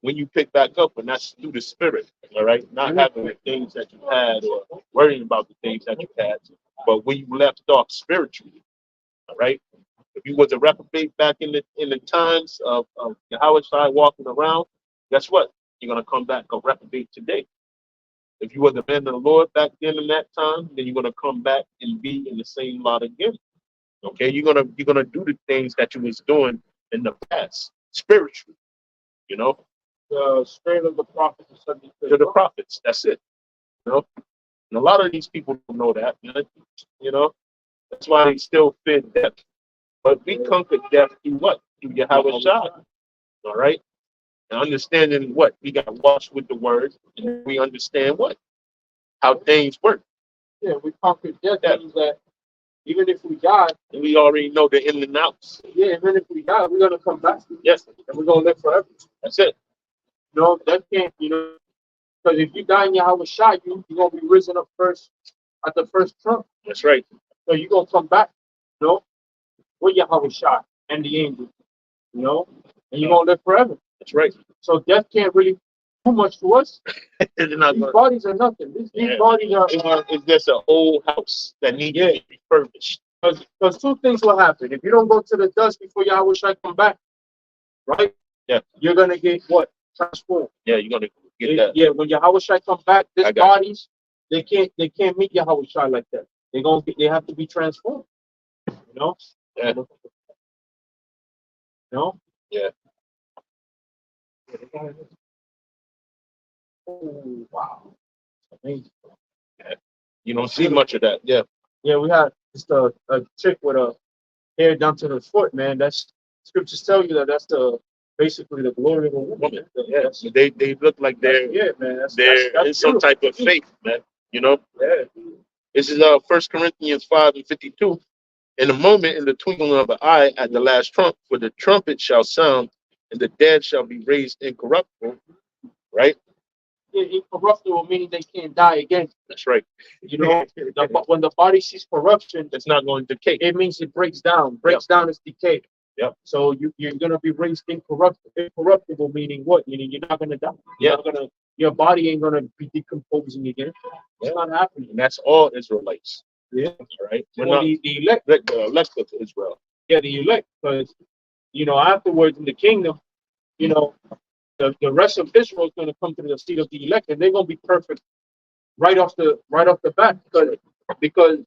When you pick back up, and that's through the spirit, all right? Not having the things that you had or worrying about the things that you had, but when you left off spiritually, all right? If you was a reprobate back in the times of Yahweh walking around, guess what? You're gonna come back a reprobate today. If you were the man of the Lord back then in that time, then you're gonna come back and be in the same lot again. Okay, you're gonna do the things that you was doing in the past, spiritually. The spirit of the prophets is subject to the prophets. That's it. And a lot of these people don't know that. That's why they still fear death. But we conquered death through what? Through Yahweh Shai. All right? And understanding what? We got washed with the word, and we understand what? How things work. Yeah, we conquered death. That means that even if we die, And we already know the in and outs. yeah, even if we die, we're gonna come back. Yes, And we're gonna live forever. that's it. No, that can't, because if you die in Yahweh Shai, you're gonna be risen up first at the first trump. That's right. So you're gonna come back, with Yahweh Shai and the angels, and you're gonna live forever. That's right. So death can't really do much to us. They're not These gonna- bodies are nothing. These Yeah. bodies are It's just an old house that needs to be refurbished. because two things will happen. If you don't go to the dust before Yahweh Shai come back, right? Yeah. You're gonna get what? Transformed. Yeah, you're gonna get that. Yeah, when Yahweh Shai come back, I these got bodies, they can't meet Yahweh Shai like that. They have to be transformed. Yeah. Yeah. Oh, wow. Amazing. You don't see much of that. Yeah. Yeah, we had just a chick with a hair down to the foot, man. That's scriptures tell you that's basically the glory of a woman. Yeah. So they look like they're Man. they're in some type of faith, man. Yeah. This is 1 Corinthians 5:52. In a moment, in the twinkling of an eye, at the last trump, for the trumpet shall sound, and the dead shall be raised incorruptible. Right? Incorruptible meaning they can't die again. That's right. When the body sees corruption, It's not going to decay. it means it breaks down. Breaks down is decay. Yep. So you're gonna be raised incorruptible. Incorruptible meaning what? Meaning you're not gonna die. Your body ain't gonna be decomposing again. It's not happening. And that's all Israelites. Yeah. All right. We're Well, not the elect, the elect of Israel. the elect, because afterwards in the kingdom, the rest of Israel is gonna come to the seat of the elect, and they're gonna be perfect right off the bat because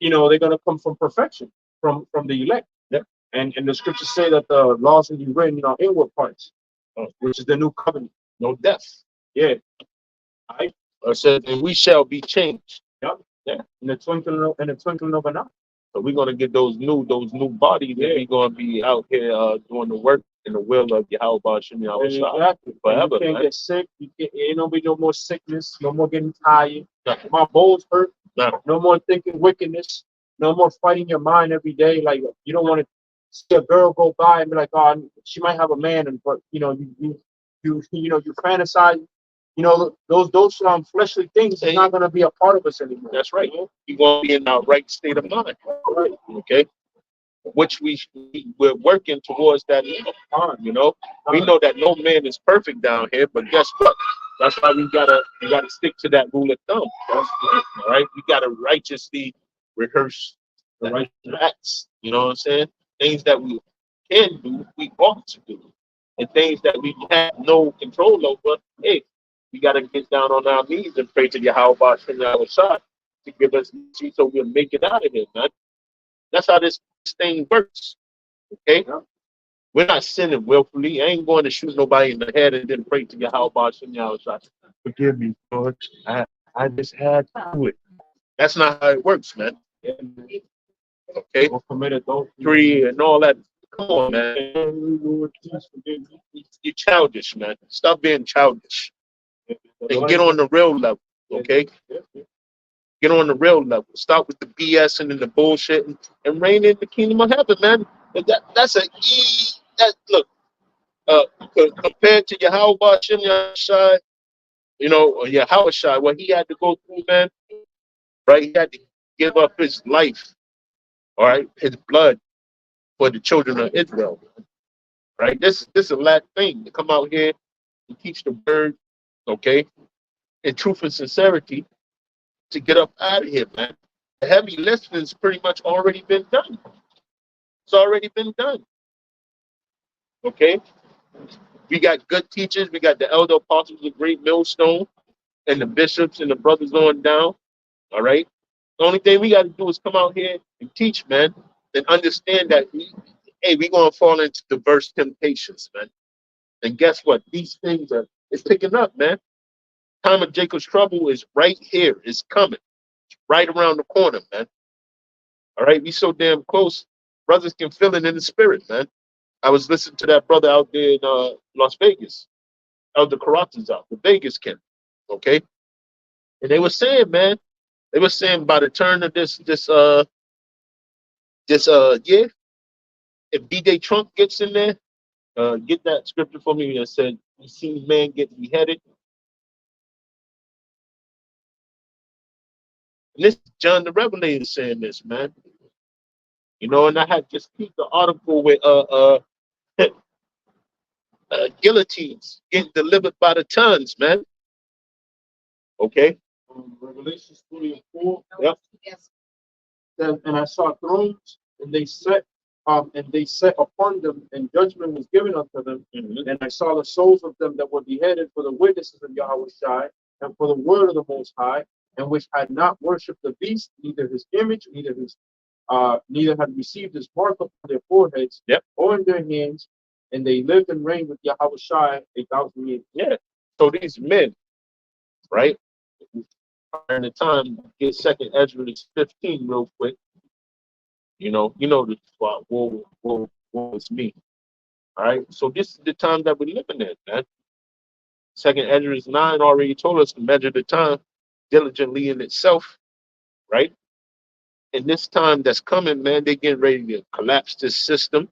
they're gonna come from perfection from the elect. Yep. And the scriptures say that the laws will be written in our inward parts, which is the new covenant. No death. Yeah. Right. Or says, and we shall be changed. Yep. Yeah. In the twinkling of an eye. So we're gonna get those new bodies, and we're gonna be out here doing the work in the will of Yahweh Hashem Yahweh Shai. Exactly. Forever, You can't man. get sick. Ain't no be no more sickness. No more getting tired. Nothing. My bones hurt. Nothing. No more thinking wickedness. No more fighting your mind every day. Like you don't want to see a girl go by and be like, oh, she might have a man, but you fantasize. Those fleshly things are not going to be a part of us anymore. That's right. You're gonna be in our right state of mind. Right. Okay. Which we're working towards that now. We know that no man is perfect down here, but guess what? That's why we gotta stick to that rule of thumb. All right. We gotta righteously rehearse the righteous acts. You know what I'm saying? Things that we can do, we ought to do, and things that we have no control over. Hey, we gotta get down on our knees and pray to Yahweh Shem Yahweh Shai to give us mercy so we'll make it out of here, man. That's how this thing works. Okay? Yeah. We're not sinning willfully. I ain't going to shoot nobody in the head and then pray to Yahweh Shem Yahweh Shai. Forgive me, Lord. I just had to do it. That's not how it works, man. Okay? Three and all that. Come on, man. You're childish, man. Stop being childish. And get on the real level, okay? Get on the real level. Stop with the BS and the bullshit and reign in the kingdom of heaven, man. That's look, compared to Yahweh Shem Yahweh, or Yahweh Shai, what he had to go through, man, right? He had to give up his life, all right, his blood for the children of Israel, right? This is a last thing to come out here and teach the word, okay, in truth and sincerity, to get up out of here, man. The heavy lifting's pretty much already been done. It's already been done. Okay? We got good teachers. We got the elder apostles, the great millstone, and the bishops and the brothers on down. All right? The only thing we got to do is come out here and teach, man, and understand that, we're going to fall into diverse temptations, man. And guess what? These things it's picking up, man. Time of Jacob's trouble is right here. It's coming. It's right around the corner, man. All right? We so damn close. Brothers can feel it in the spirit, man. I was listening to that brother out there in Las Vegas, Elder Caracas out, the Vegas Ken. Okay, and they were saying, man, they were saying by the turn of this year, if DJ Trump gets in there, get that scripture for me that said, "You seen man get beheaded." And this is John the Revelator saying this, man. You know, and I had just peeped the article with guillotines getting delivered by the tons, man. Okay. Revelations 20:4. Yep. And I saw thrones, and they sat upon them, and judgment was given unto them. Mhm. And I saw the souls of them that were beheaded for the witnesses of Yahweh Shai, and for the word of the Most High, and which had not worshipped the beast, neither his image, neither had received his mark upon their foreheads, Yep. or in their hands, and they lived and reigned with Yahweh Shai 1,000 years. Yeah. So these men, right? During the time, get second Ezra 15 real quick. You know the spot. Woe is me. All right. So this is the time that we're living in, man. Second Ezra 9 already told us to measure the time diligently in itself, right? And this time that's coming, man, they're getting ready to collapse this system.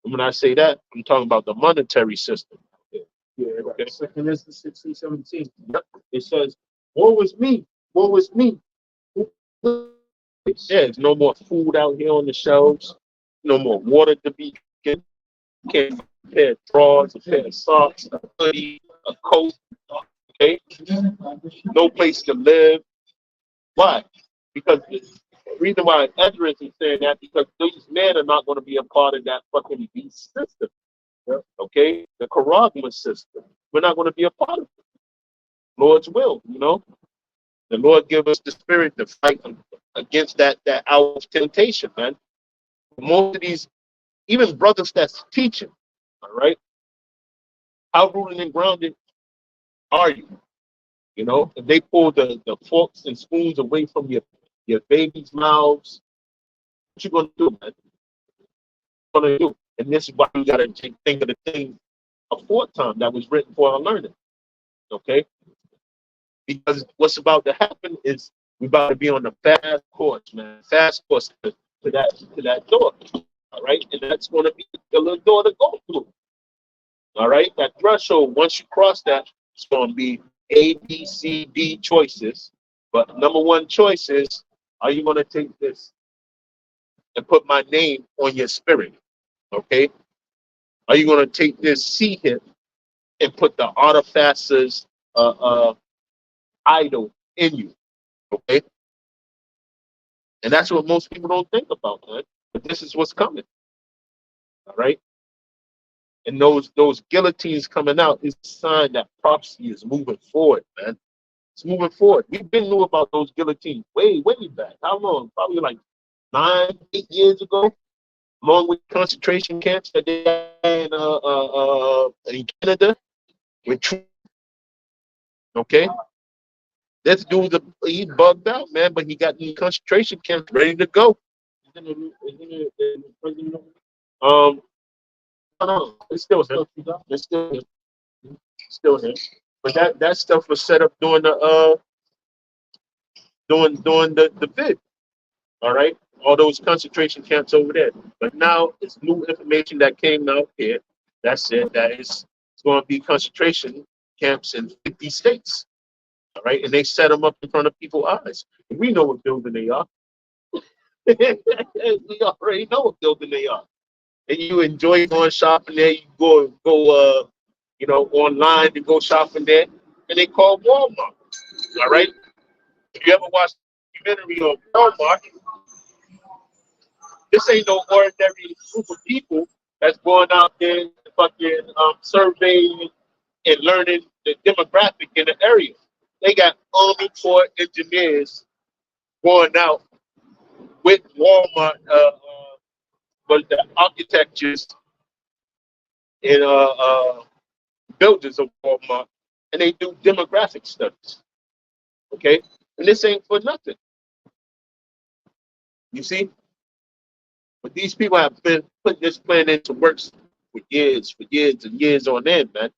And when I say that, I'm talking about the monetary system. Yeah, Okay. Second Ezra 16:17. Yep. It says, "Woe is me, woe is me." Yeah, there's no more food out here on the shelves, no more water to be drinking. You can't find a pair of drawers, a pair of socks, a hoodie, a coat. Okay, no place to live. Why? Because the reason why Ezra is saying that because these men are not going to be a part of that fucking beast system. Okay, the Karagma system. We're not going to be a part of it. Lord's will, you know. The Lord give us the spirit to fight against that hour of temptation, man. Most of these, even brothers that's teaching, all right, how rooted and grounded are you? You know, if they pull the forks and spoons away from your baby's mouths, what you gonna do, man? What you gonna do? And this is why you gotta think of the thing aforetime that was written for our learning. Okay? Because what's about to happen is we're about to be on the fast course, man. Fast course to that door. All right, and that's gonna be the little door to go through. All right, that threshold, once you cross that, it's gonna be A, B, C, D choices. But number one choice is, are you gonna take this and put my name on your spirit? Okay? Are you gonna take this C hip and put the artificer's idol in you? Okay? And that's what most people don't think about, man. But this is what's coming. All right. And those guillotines coming out is a sign that prophecy is moving forward, man. It's moving forward. We've been knew about those guillotines way back. How long? Probably like 9, 8 years ago. Along with concentration camps that they had in Canada with troops. Okay. This dude, he bugged out, man, but he got in concentration camps ready to go. Um, no, it's still him. It's still him. But that stuff was set up during the bid. All right, all those concentration camps over there. But now it's new information that came out here that said that it's going to be concentration camps in 50 states. All right, and they set them up in front of people's eyes. And we know what building they are. We already know what building they are. And you enjoy going shopping there. You go online to go shopping there, and they call Walmart. All right. If you ever watched a documentary on Walmart, this ain't no ordinary group of people that's going out there and fucking surveying and learning the demographic in the area. They got Army Corps engineers going out with Walmart, but the architectures and buildings of Walmart, and they do demographic studies. Okay, and this ain't for nothing. You see, But these people have been putting this plan into works for years and years on end, man.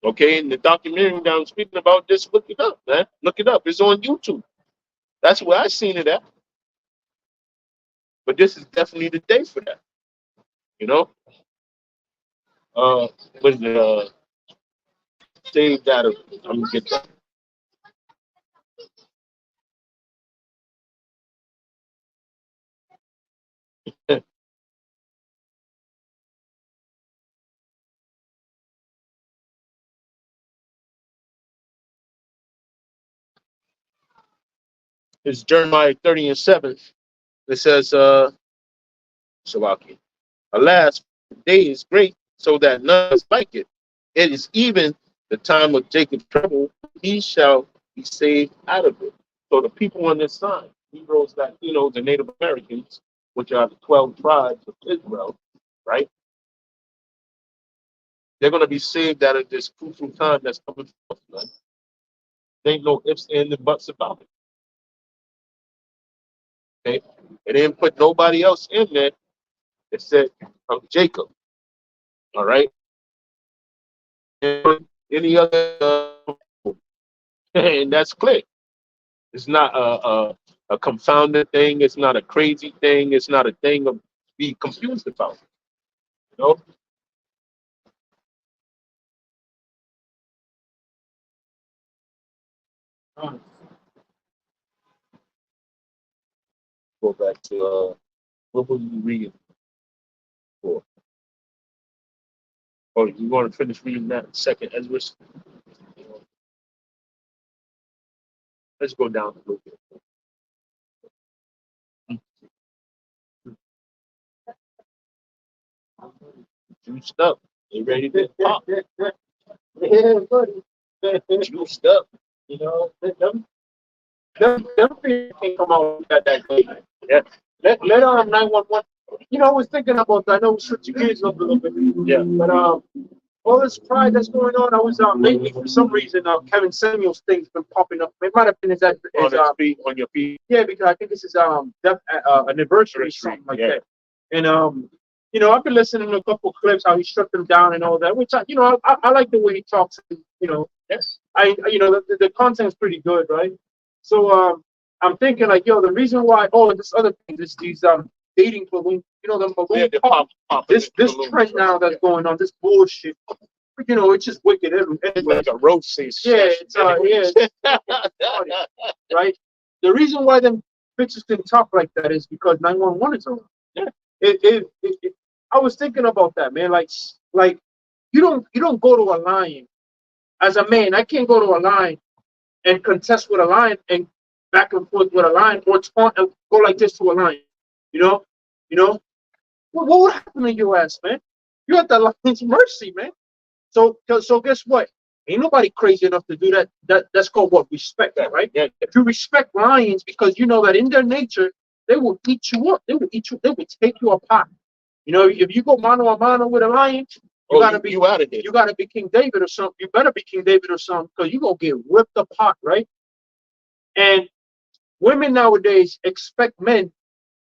Okay, and the documentary that I'm speaking about, just look it up, man. Look it up. It's on YouTube. That's where I seen it at. But this is definitely the day for that. You know, uh, what is it? Save that. I'm gonna get that. It's Jeremiah 30 and 7. It says, Salaki. Alas, the day is great, so that none is like it. It is even the time of Jacob's trouble, he shall be saved out of it. So the people on this side, Negroes that, the Native Americans, which are the 12 tribes of Israel, right? They're going to be saved out of this crucial time that's coming forth, man. There ain't no ifs, ands, and buts about it. Okay? It didn't put nobody else in there. It said of Jacob. All right? And any other, and that's clear. It's not a confounded thing. It's not a crazy thing. It's not a thing of be confused about. You know? Go back to what were you reading for? Oh, you want to finish reading that second Ezra? Let's go down a little bit. Juiced up. You ready to pop? Yeah, buddy. Juiced up. You know, them people can come out that day. Yeah. Let 911. I was thinking about that. I know we switch gears up a little bit. Yeah. But all this pride that's going on, I was lately for some reason Kevin Samuel's thing's been popping up. It might have been his on your feet. yeah, because I think this is death anniversary or something like that. And I've been listening to a couple clips how he shut them down and all that, which I like the way he talks. Yes. The content's pretty good, right? So I'm thinking like, yo, the reason why this other thing, these dating balloon, the balloon pop, this trend now that's going on, this bullshit. It's just wicked. It's like a roast scene. Yeah, right. The reason why them bitches can talk like that is because 911 is around. Yeah. I was thinking about that, man. Like you don't go to a line as a man. I can't go to a line and contest with a line and back and forth with a line or taunt and go like this to a line. What would happen to your ass, man? You at the line's mercy, man. So guess what? Ain't nobody crazy enough to do that. That's called what? Respect, right? Yeah. If you respect lions, because you know that in their nature, they will eat you up. They will eat you. They will take you apart. If you go mano a mano with a lion, you out of here. You gotta be King David or something. You better be King David or something, because you're gonna get ripped apart, right? And women nowadays expect men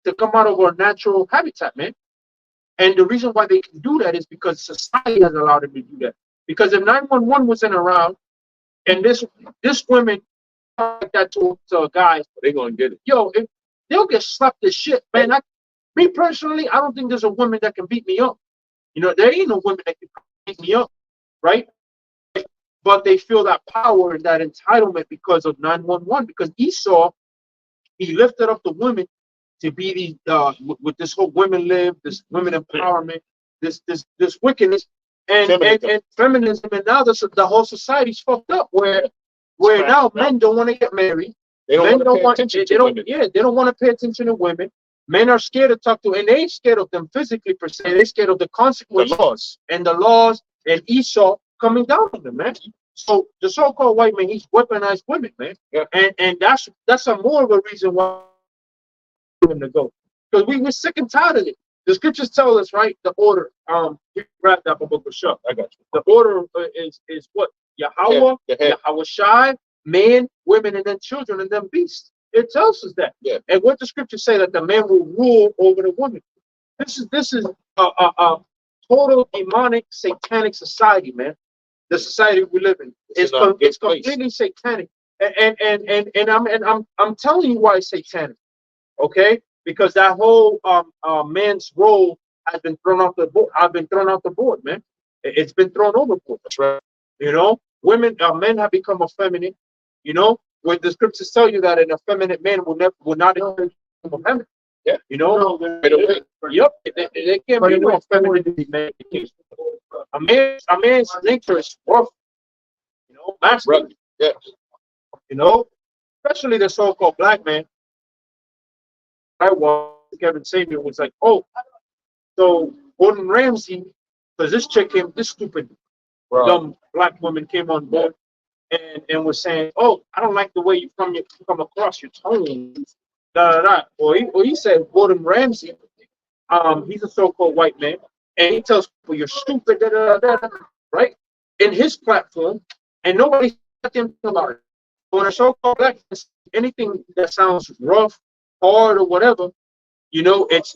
to come out of our natural habitat, man. And the reason why they can do that is because society has allowed them to do that. Because if 911 wasn't around and this women like that to a guy, they're gonna get it. Yo, they'll get slapped as shit, man. Me personally, I don't think there's a woman that can beat me up. There ain't no woman that can beat me up, right? But they feel that power and that entitlement because of 911. Because Esau, he lifted up the women to be these with this whole women live, this women empowerment, this wickedness and feminism, and now the whole society's fucked up where now men don't want to get married. They don't want to pay attention to women. Yeah, they don't want to pay attention to women. Men are scared to talk to, and they ain't scared of them physically per se. They're scared of the consequences, the laws, and Esau coming down on them, man. So the so-called white man, he's weaponized women, man. Yeah. And that's a more of a reason why to go, because we're sick and tired of it. The scriptures tell us, right, the order. You wrapped up a book of Shah. I got you. The order is what? Yahweh, Yahweh Shai, men, women, and then children, and then beasts. It tells us that. Yeah. And what the scriptures say that the man will rule over the woman. This is a total demonic, satanic society, man. The society we live in. It's completely satanic. And I'm telling you why it's satanic. Okay? Because that whole man's role has been thrown off the board. I've been thrown off the board, man. It's been thrown overboard. That's right. You know, men have become effeminate. You know, where the scriptures tell you that an effeminate man will not become effeminate. Yeah. You know, Right away. yep, they can't be no effeminate man. A man's nature is rough. You know, masculine. Yeah. You know, especially the so-called black man. I was Kevin Samuel was like, oh, so Gordon Ramsay, because this stupid dumb black woman came on board and was saying, oh, I don't like the way you come across your tone. Da, da, da. Well, he said Gordon Ramsay, he's a so-called white man, and he tells people you're stupid, da, da, da, da, right? In his platform, and nobody said anything about it. When a so-called black man, anything that sounds rough, hard, or whatever, you know, it's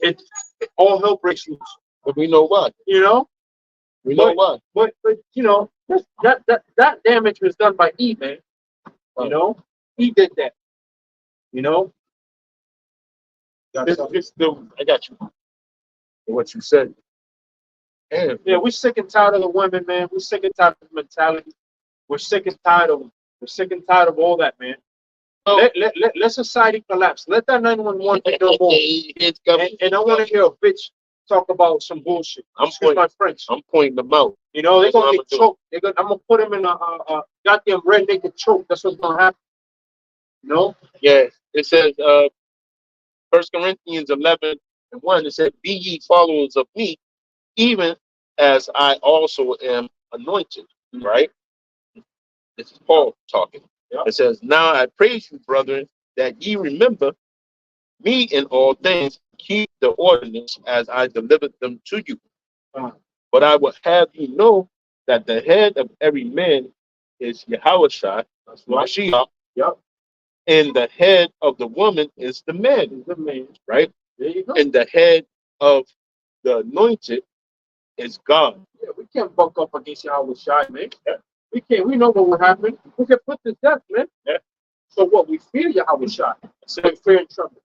all hell breaks loose. But we know why. You know, We know why. but you know, that damage was done by E, man. You know, he did that. You know, I got you. What you said. yeah, we're sick and tired of the women, man. We're sick and tired of the mentality. We're sick and tired of all that, man. Let society collapse. Let that 911 be no more. And I want to hear a bitch talk about some bullshit. My French. I'm pointing them out. You know, they're gonna get choked. I'm gonna put them in a goddamn red naked choke. That's what's gonna happen. You know? Yeah. It says 1 Corinthians 11:1. It said, "Be ye followers of me, even as I also am anointed." Right? This is Paul talking. It says, "Now I praise you, brethren, that ye remember me in all things, keep the ordinance as I delivered them to you. But I would have you know that the head of every man is Yahushua, Mashiach, and the head of the woman is the man, right? There you go. And the head of the anointed is God." Yeah, we can't buck up against Yahweh Shai, man. Yeah. We can't. We know what will happen. We can put to death, man. Yeah. So what? We fear Yahweh Shai. So we fear and tremble.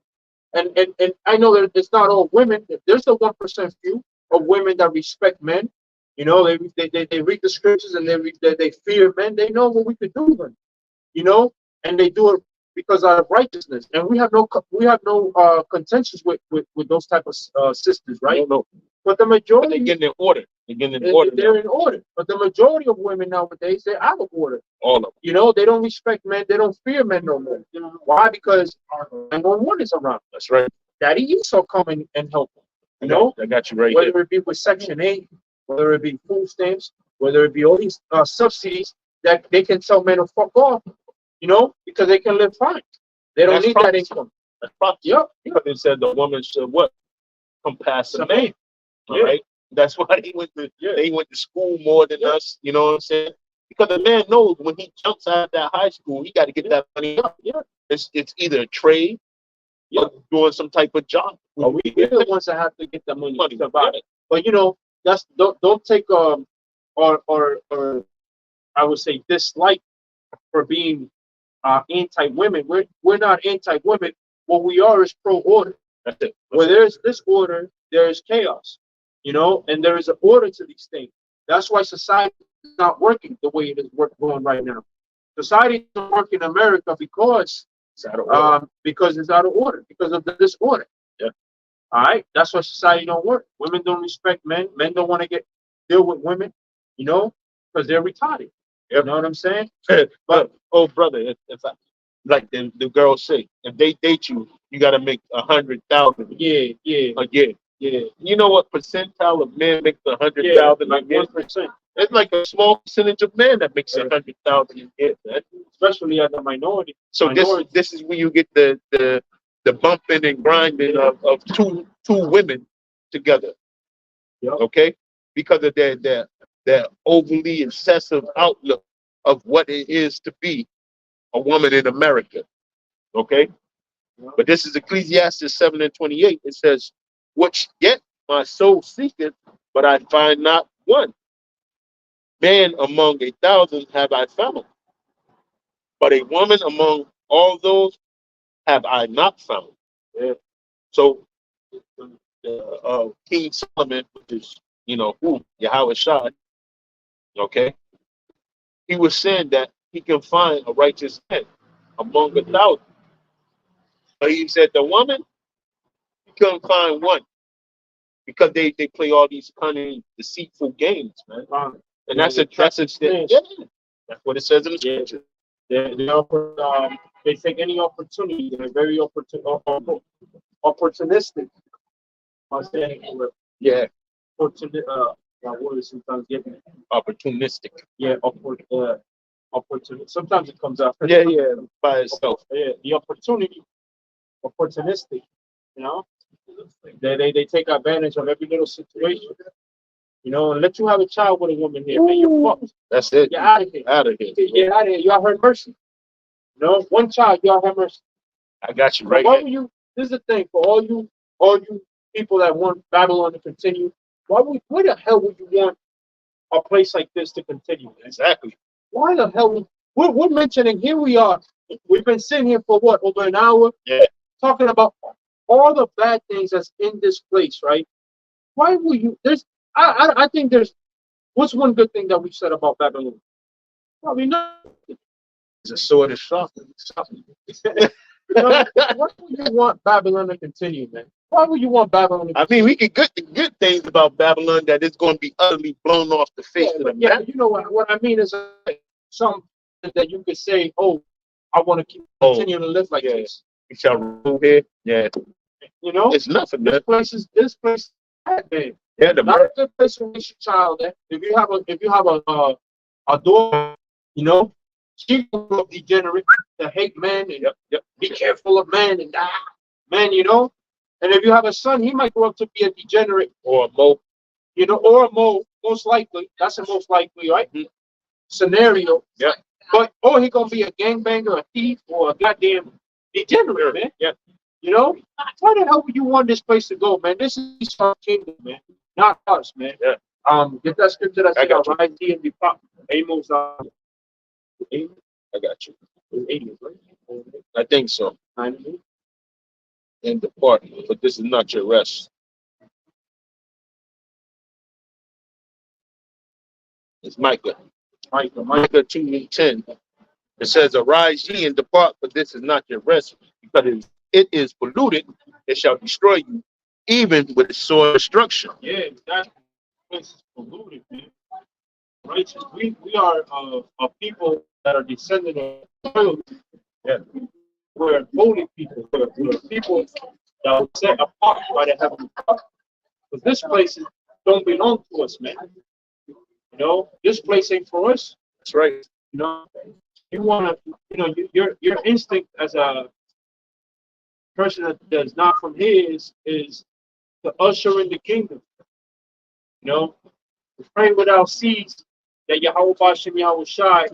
And I know that it's not all women. There's a 1% few of women that respect men. You know, they read the scriptures and they fear men. They know what we could do with them. You know, and they do it because out of righteousness. And we have no contentions with those type of sisters, right? No. But the majority, They're getting in order. They're in order. But the majority of women nowadays, they're out of order. All of them. You know, they don't respect men. They don't fear men no more. Why? Because 911 is around. That's right. Daddy Esau coming and help them. You know, I got you right whether here. it be with Section 8, whether it be food stamps, whether it be all these subsidies that they can tell men to fuck off, you know, because they can live fine. They don't need that income. That's prophecy. Yep. It said the woman should what? Compass a man. All right. That's why they went to school more than us. You know what I'm saying? Because the man knows when he jumps out of that high school, he got to get that money up. Yeah. It's either a trade or doing some type of job. We're the ones that have to get the money to survive. But you know, that's don't take or I would say dislike for being anti-women. We're not anti-women. What we are is pro-order. That's it. Where there's disorder, there is chaos. You know, and there is an order to these things. That's why society is not working the way it is going right now. Society doesn't work in America because it's out of order. Because of the disorder. Yeah. All right. That's why society don't work. Women don't respect men. Men don't want to deal with women. You know, because they're retarded. You know what I'm saying? But oh, brother, if like the girls say, if they date you, you got to make 100,000. Yeah. A year. Yeah. You know what percentile of men makes 100,000 like a year? 1%. It's like a small percentage of men that makes 100,000 a year, man. Especially as a minority. So this is where you get the bumping and grinding of two women together. Yep. Okay? Because of their overly excessive outlook of what it is to be a woman in America. Okay? But this is Ecclesiastes 7:28. It says, "Which yet my soul seeketh, but I find not one. Man among 1,000 have I found, but a woman among all those have I not found." Yeah. So, King Solomon, which is, who Yahweh Shai, okay, he was saying that he can find a righteous man among 1,000. But he said the woman, he couldn't find one because they play all these cunning, deceitful games, man. And that's what it says in the scripture. They take any opportunity. They're very opportunistic. I'm saying, Yeah, that word is sometimes getting opportunistic. yeah, opportunity. Sometimes it comes out. Yeah, by itself. Yeah, the opportunistic. You know, they take advantage of every little situation. And let you have a child with a woman here, man, you're fucked. That's it. You're out of here. Out of here. You're out of here. You all heard mercy. One child, you all have mercy. I got you right. Why would you? This is the thing for all you people that want Babylon to continue. Why the hell would you want a place like this to continue? Exactly. Why the hell? We're mentioning, here we are. We've been sitting here for what, over an hour? Yeah. Talking about all the bad things that's in this place, right? Why would you? I think what's one good thing that we said about Babylon? Probably not. It's a sword of sharp. Why would you want Babylon to continue, man? Why would you want Babylon to continue? I mean, we could get the good things about Babylon, that it's going to be utterly blown off the face of the map. You know what I mean is something that you could say, oh, I want to continue to live like this. We shall rule here. Yeah. It's nothing, man. This place is bad, man. Yeah, not a good place to raise your child. If you have a daughter, she will grow up degenerate, to hate men, and be careful of men, and man, And if you have a son, he might grow up to be a degenerate or a mole, or a mole. Most likely, that's the most likely, right? Mm-hmm. Scenario. Yeah. But he gonna be a gangbanger, a thief, or a goddamn degenerate, man. Yeah. Why the hell would you want this place to go, man? This is our kingdom, man, not us, man. Yeah. Get that scripture that says, "Rise ye and depart." Amos. I got you. Amos, right? I think so. 98. And depart, but this is not your rest. It's Micah. Micah 2:10. It says, "Arise ye and depart, but this is not your rest, because it is polluted. It shall destroy you, even with the sword of destruction." Yeah, that place is polluted, man. Righteous. We are a people that are descended of royalty. Yeah. We're holy people. We're people that were set apart by the heavenly Father. Because this place don't belong to us, man. This place ain't for us. That's right. You want to, your instinct as a person that's not from here is to usher in the kingdom. Pray without cease that Yahweh Bashem Yahweh Shai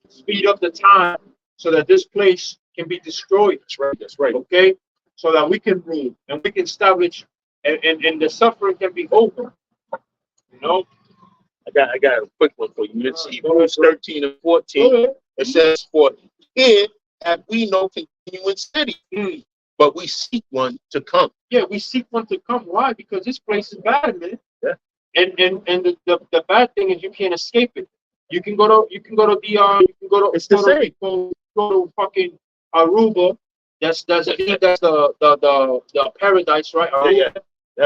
speed up the time so that this place can be destroyed. That's right. Okay? So that we can rule and we can establish and the suffering can be over. I got a quick one for you. Let's see, verse 13 and 14. It says, "For here have we no continuing city, but we seek one to come." Yeah, we seek one to come. Why? Because this place is bad, man. Yeah. And the bad thing is you can't escape it. You can go to DR. You can go to Puerto Rico. Go to fucking Aruba. That's the paradise, right? Yeah.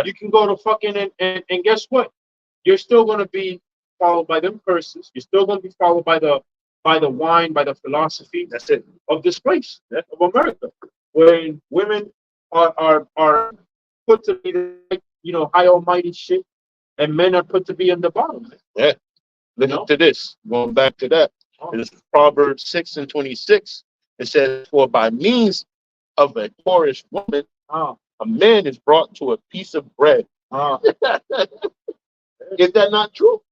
You can go to fucking and guess what? You're still gonna be followed by them curses. You're still gonna be followed by the wine, by the philosophy. That's it. Of this place, of America, when women are put to be high almighty shit, and men are put to be in the bottom. Yeah. Listen to this. Going back to that. It's Proverbs 6:26. It says, "For by means of a whorish woman, a man is brought to a piece of bread." Is that not true?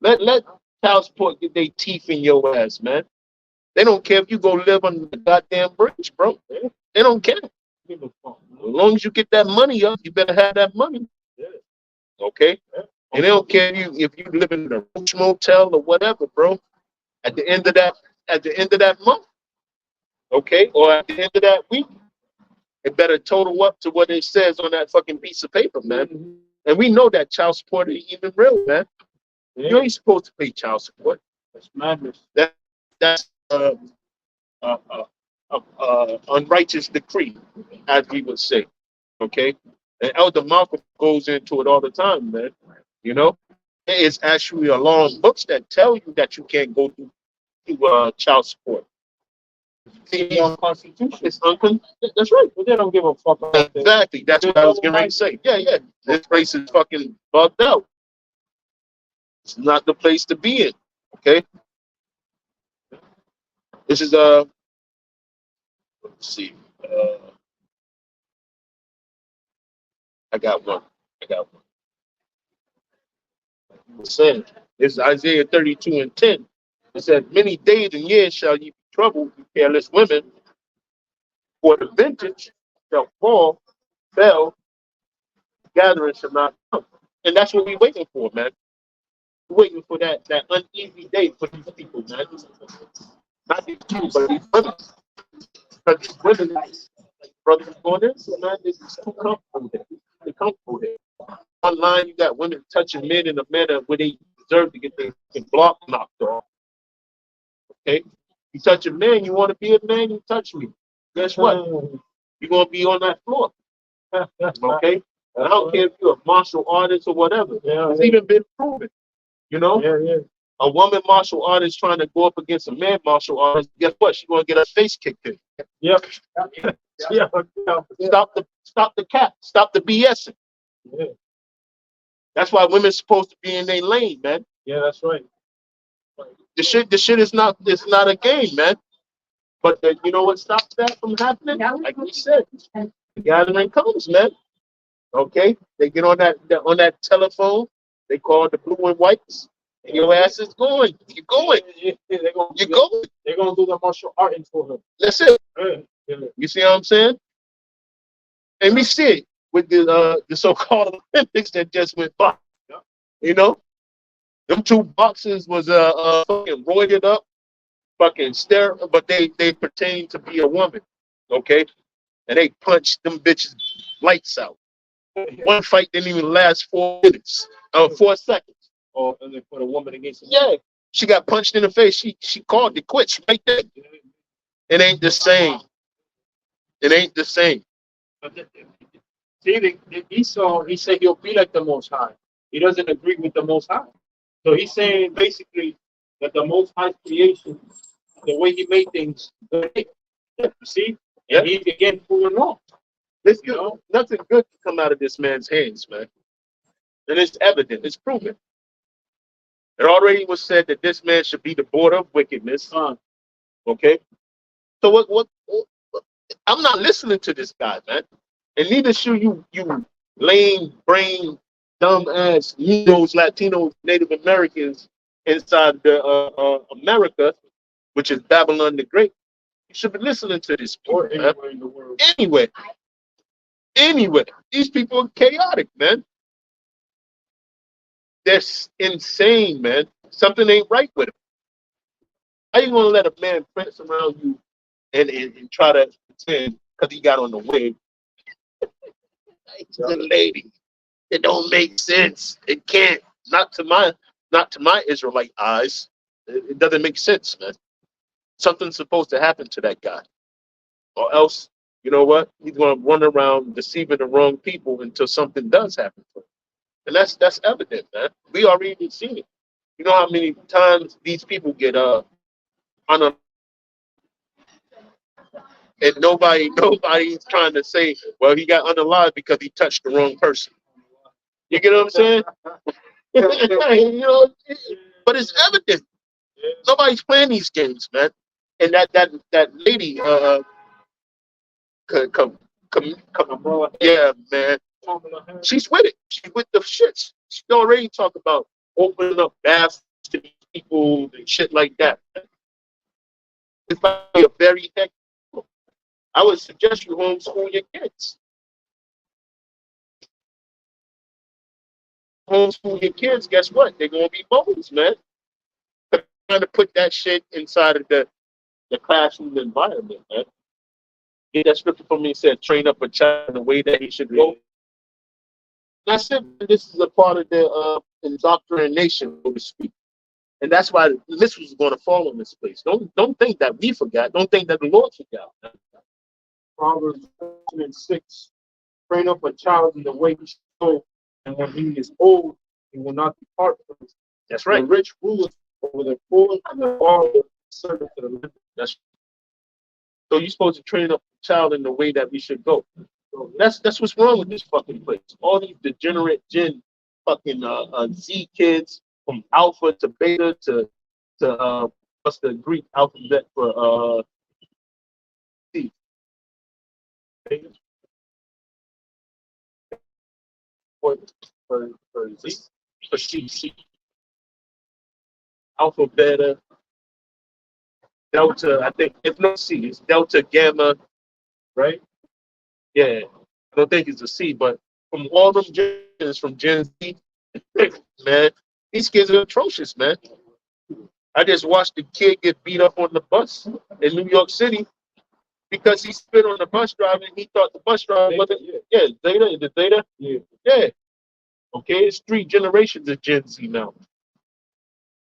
Let cows put their teeth in your ass, man. They don't care if you go live on the goddamn bridge, bro. They don't care. As long as you get that money up, you better have that money. Okay? And they don't care if you live in a Roach motel or whatever, bro. At the end of that month, okay, or at the end of that week, it better total up to what it says on that fucking piece of paper, man. And we know that child support ain't even real, man. You ain't supposed to pay child support. That's madness. That's unrighteous decree, as we would say. Okay, and Elder Malcolm goes into it all the time, man. You know, there is actually a long books that tell you that you can't go to child support. It's unconstitutional. It's that's right. But they don't give a fuck about that. Exactly. That's what I was getting ready to say. Yeah, yeah. This place is fucking bugged out. It's not the place to be in. Okay. This is let's see. I got one. It was saying this is Isaiah 32:10. It said, "Many days and years shall ye be troubled, you careless women, for the vintage shall fall, fell, gathering shall not come." And that's what we're waiting for, man. We're waiting for that uneasy day for these people, man. Not these people, but these women. Because these women, like brothers going in, so man, they're too comfortable there. They're comfortable there. Online, you got women touching men in a manner where they deserve to get their block knocked off. Okay? You touch a man, you want to be a man, you touch me. Guess what? You're going to be on that floor. Okay? And I don't care if you're a martial artist or whatever. It's even been proven. You know? A woman martial artist trying to go up against a man martial artist, guess what? She's going to get her face kicked in. Yep. Stop the cap. Stop the BS. Yeah. That's why women's supposed to be in their lane, man. Yeah, that's right. The shit is not, it's not a game, man. But you know what stops that from happening? Like we said, the gathering comes, man. Okay, they get on that telephone. They call the blue and whites, and your ass is going. You're going. You're going. They're gonna do the martial art for her. That's it. Yeah. You see what I'm saying? And we see it with the so-called Olympics that just went by. You know, them two boxers was fucking roided up, fucking but they pertain to be a woman, okay? And they punched them bitches lights out. One fight didn't even last 4 minutes, 4 seconds. Oh, and they put a woman against him. Yeah, she got punched in the face. She called it quits right there. It ain't the same. It ain't the same. See, Esau, he said he'll be like the Most High. He doesn't agree with the Most High. So he's saying basically that the Most High creation, the way he made things, you see? And he's again pulling off. Nothing good can come out of this man's hands, man. And it's evident. It's proven. It already was said that this man should be the border of wickedness. Okay? So what I'm not listening to this guy, man. And neither should you lame brain, dumb ass Negroes, Latinos, Native Americans inside the America, which is Babylon the Great. You should be listening to this Or people, anywhere in the world. Anyway, these people are chaotic, man. They're insane, man. Something ain't right with them. How you gonna let a man prance around you and try to pretend because he got on the wig? It's a lady. It don't make sense. It can't. Not to my Israelite eyes. It doesn't make sense, man. Something's supposed to happen to that guy, or else, you know what? He's gonna run around deceiving the wrong people until something does happen to him, and that's evident, man. We already seen it. You know how many times these people get on a, and nobody's trying to say, well, he got unalive because he touched the wrong person. You get what I'm saying? You know, but it's evident. Nobody's playing these games, man. And that lady, yeah, man. She's with it. She's with the shits. She already talk about opening up baths to people and shit like that. It's probably a very hectic. I would suggest you homeschool your kids. Homeschool your kids. Guess what? They're gonna be bullies, man. Trying to put that shit inside of the classroom environment, man. Get that scripture from me. It said, "Train up a child in the way that he should go." That's it. This is a part of the indoctrination, so to speak. And that's why this was going to fall in this place. Don't think that we forgot. Don't think that the Lord forgot. Proverbs 6. Train up a child in the way he should go, and when he is old, he will not depart from it. That's right. The rich ruleth over the poor, and the borrower serveth to the lender. That's so you're supposed to train up a child in the way that we should go. So that's what's wrong with this fucking place. All these degenerate gen fucking Z kids from alpha to beta to what's the Greek alphabet for C? For Z? For C. Alpha, beta, delta. I think if not C, it's delta, gamma, right? Yeah, I don't think it's a C, but from all them gens, from Gen Z, man, these kids are atrocious, man. I just watched the kid get beat up on the bus in New York City because he spit on the bus driver and he thought the bus driver wasn't. Yeah, Zeta, is it Zeta? Yeah. Okay, it's 3 generations of Gen Z now.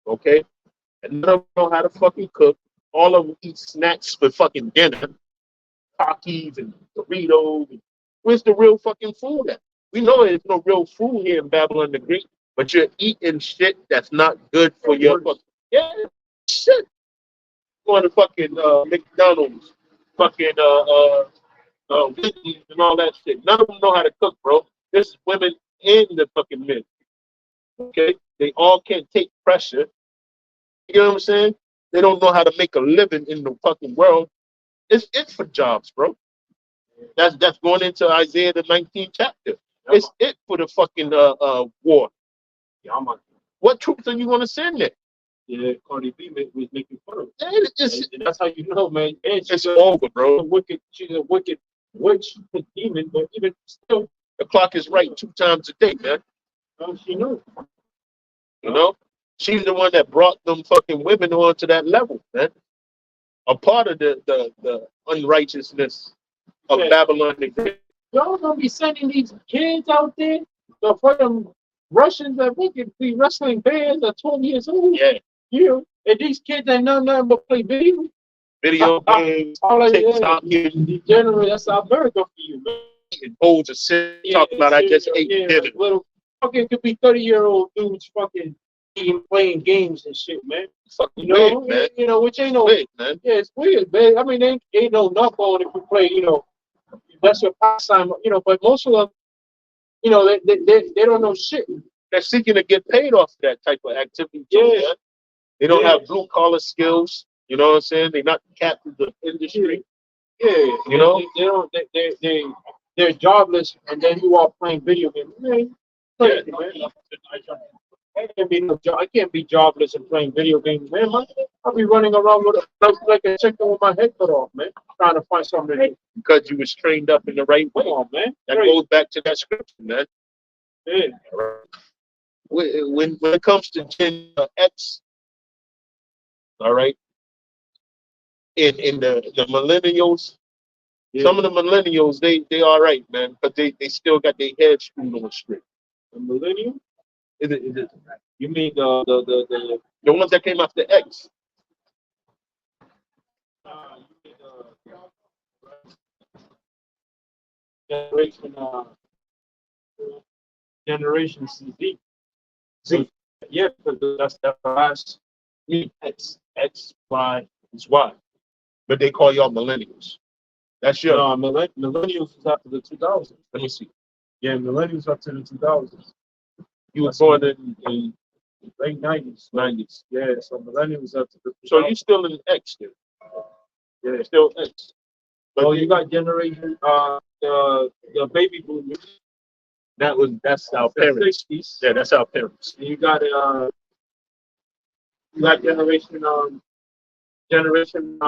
Okay, and none of them know how to fucking cook. All of them eat snacks for fucking dinner, Takis and Doritos. Where's the real fucking food at? We know there's no real food here in Babylon the Greek, but you're eating shit that's not good for your fucking. Yeah, shit. Going to fucking McDonald's, fucking Wendy's and all that shit. None of them know how to cook, bro. There's women and the fucking men. Okay, they all can't take pressure. You know what I'm saying? They don't know how to make a living in the fucking world. It's it for jobs, bro. That's going into Isaiah the 19th chapter. It's it for the fucking war. Yeah, I'm a, What troops are you gonna send there? yeah, Cardi B was making fun of it. And That's how you know, man. And it's over, bro. she's a wicked witch, demon, but even still, The clock is right 2 times a day, man. she knows. You know? She's the one that brought them fucking women on to that level, man. A part of the unrighteousness of Babylon the Great. Y'all gonna be sending these kids out there for them Russians that we could be wrestling bears at 12 years old. Yeah. You and these kids ain't nothing but play video. Video games, All of TikTok, degenerate. That's America for you, man. and bowls of sin, talking about I just ate dinner. Little fucking could be 30-year-old dudes fucking playing games and shit, man. Fucking You know, weird, man. you know, which ain't no Weird, man. yeah, it's weird, man. I mean, ain't no knock on if you play, you know, that's your pastime, you know, but most of them, you know, they don't know shit. They're seeking to get paid off that type of activity too, Yeah. man. They don't have blue collar skills. You know what I'm saying? They're not captains of industry. Yeah, You know? they don't they're jobless, and then you are playing video games. Man, crazy, man. I can't be jobless and playing video games, man. I'll be running around with like a chicken with my head cut off, man, trying to find something to do. Because you was trained up in the right way. Come on, man. That goes back to that scripture, man. Yeah. When it comes to Gen X, all right, in the millennials, some of the millennials, they all right, man, but they still got their heads screwed on straight. The millennial? Is it You mean the the ones that came after X? generation Z. Yeah, because that's the last. X, Y, is Y. But they call y'all millennials. That's your. No, millennials is after the 2000s. Let me see. Yeah, millennials up to the 2000s. You were born in Late 90s. 90s. Yeah, so millennials up to the 2000s. So you still in X then? Yeah. Still X. But Oh, you got generation the baby boomers. That's our The parents. 60s. Yeah, that's our parents. And you got generation Generation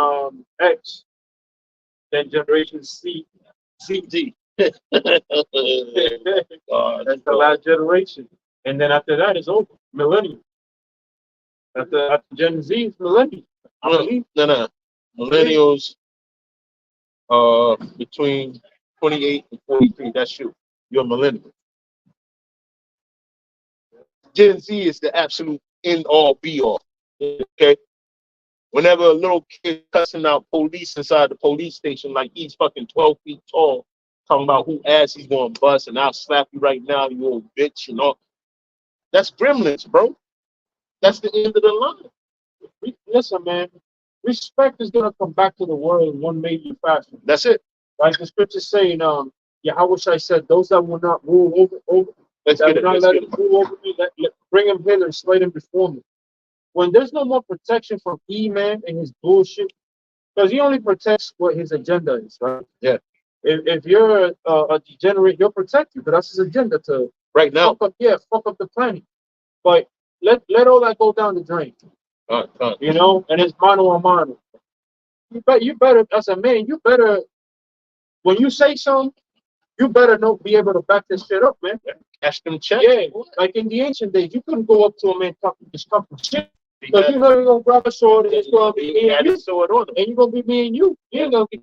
X, then Generation Z. God, That's the last generation. And then after that is over. Millennium. After Gen Z is millennium. I believe. no. Millennials between 28 and 43. That's you. You're a millennial. Gen Z is the absolute end all be all. Okay? Whenever a little kid cussing out police inside the police station like he's fucking 12 feet tall, talking about who ass he's gonna bust and I'll slap you right now, you old bitch, you know. That's gremlins, bro. That's the end of the line. Listen, man. Respect is gonna come back to the world in one major fashion. That's it. Like the scripture saying, Yahweh said, those that will not rule over Let's that get will it. not Let's let get him it. rule over me, bring him hither and slay him before me. When there's no more protection from E-Man and his bullshit, because he only protects what his agenda is, right? Yeah. If you're a degenerate, he'll protect you, but that's his agenda to Right now. fuck up the planet. But let all that go down the drain. You know, and it's mano a mano. You better, as a man, you better, when you say something, you better be able to back this shit up, man. Cash them checks. Yeah, like in the ancient days, you couldn't go up to a man talking shit. Because you know you're gonna grab a sword and it's gonna be me and you. And you're gonna be me and you. You ain't gonna be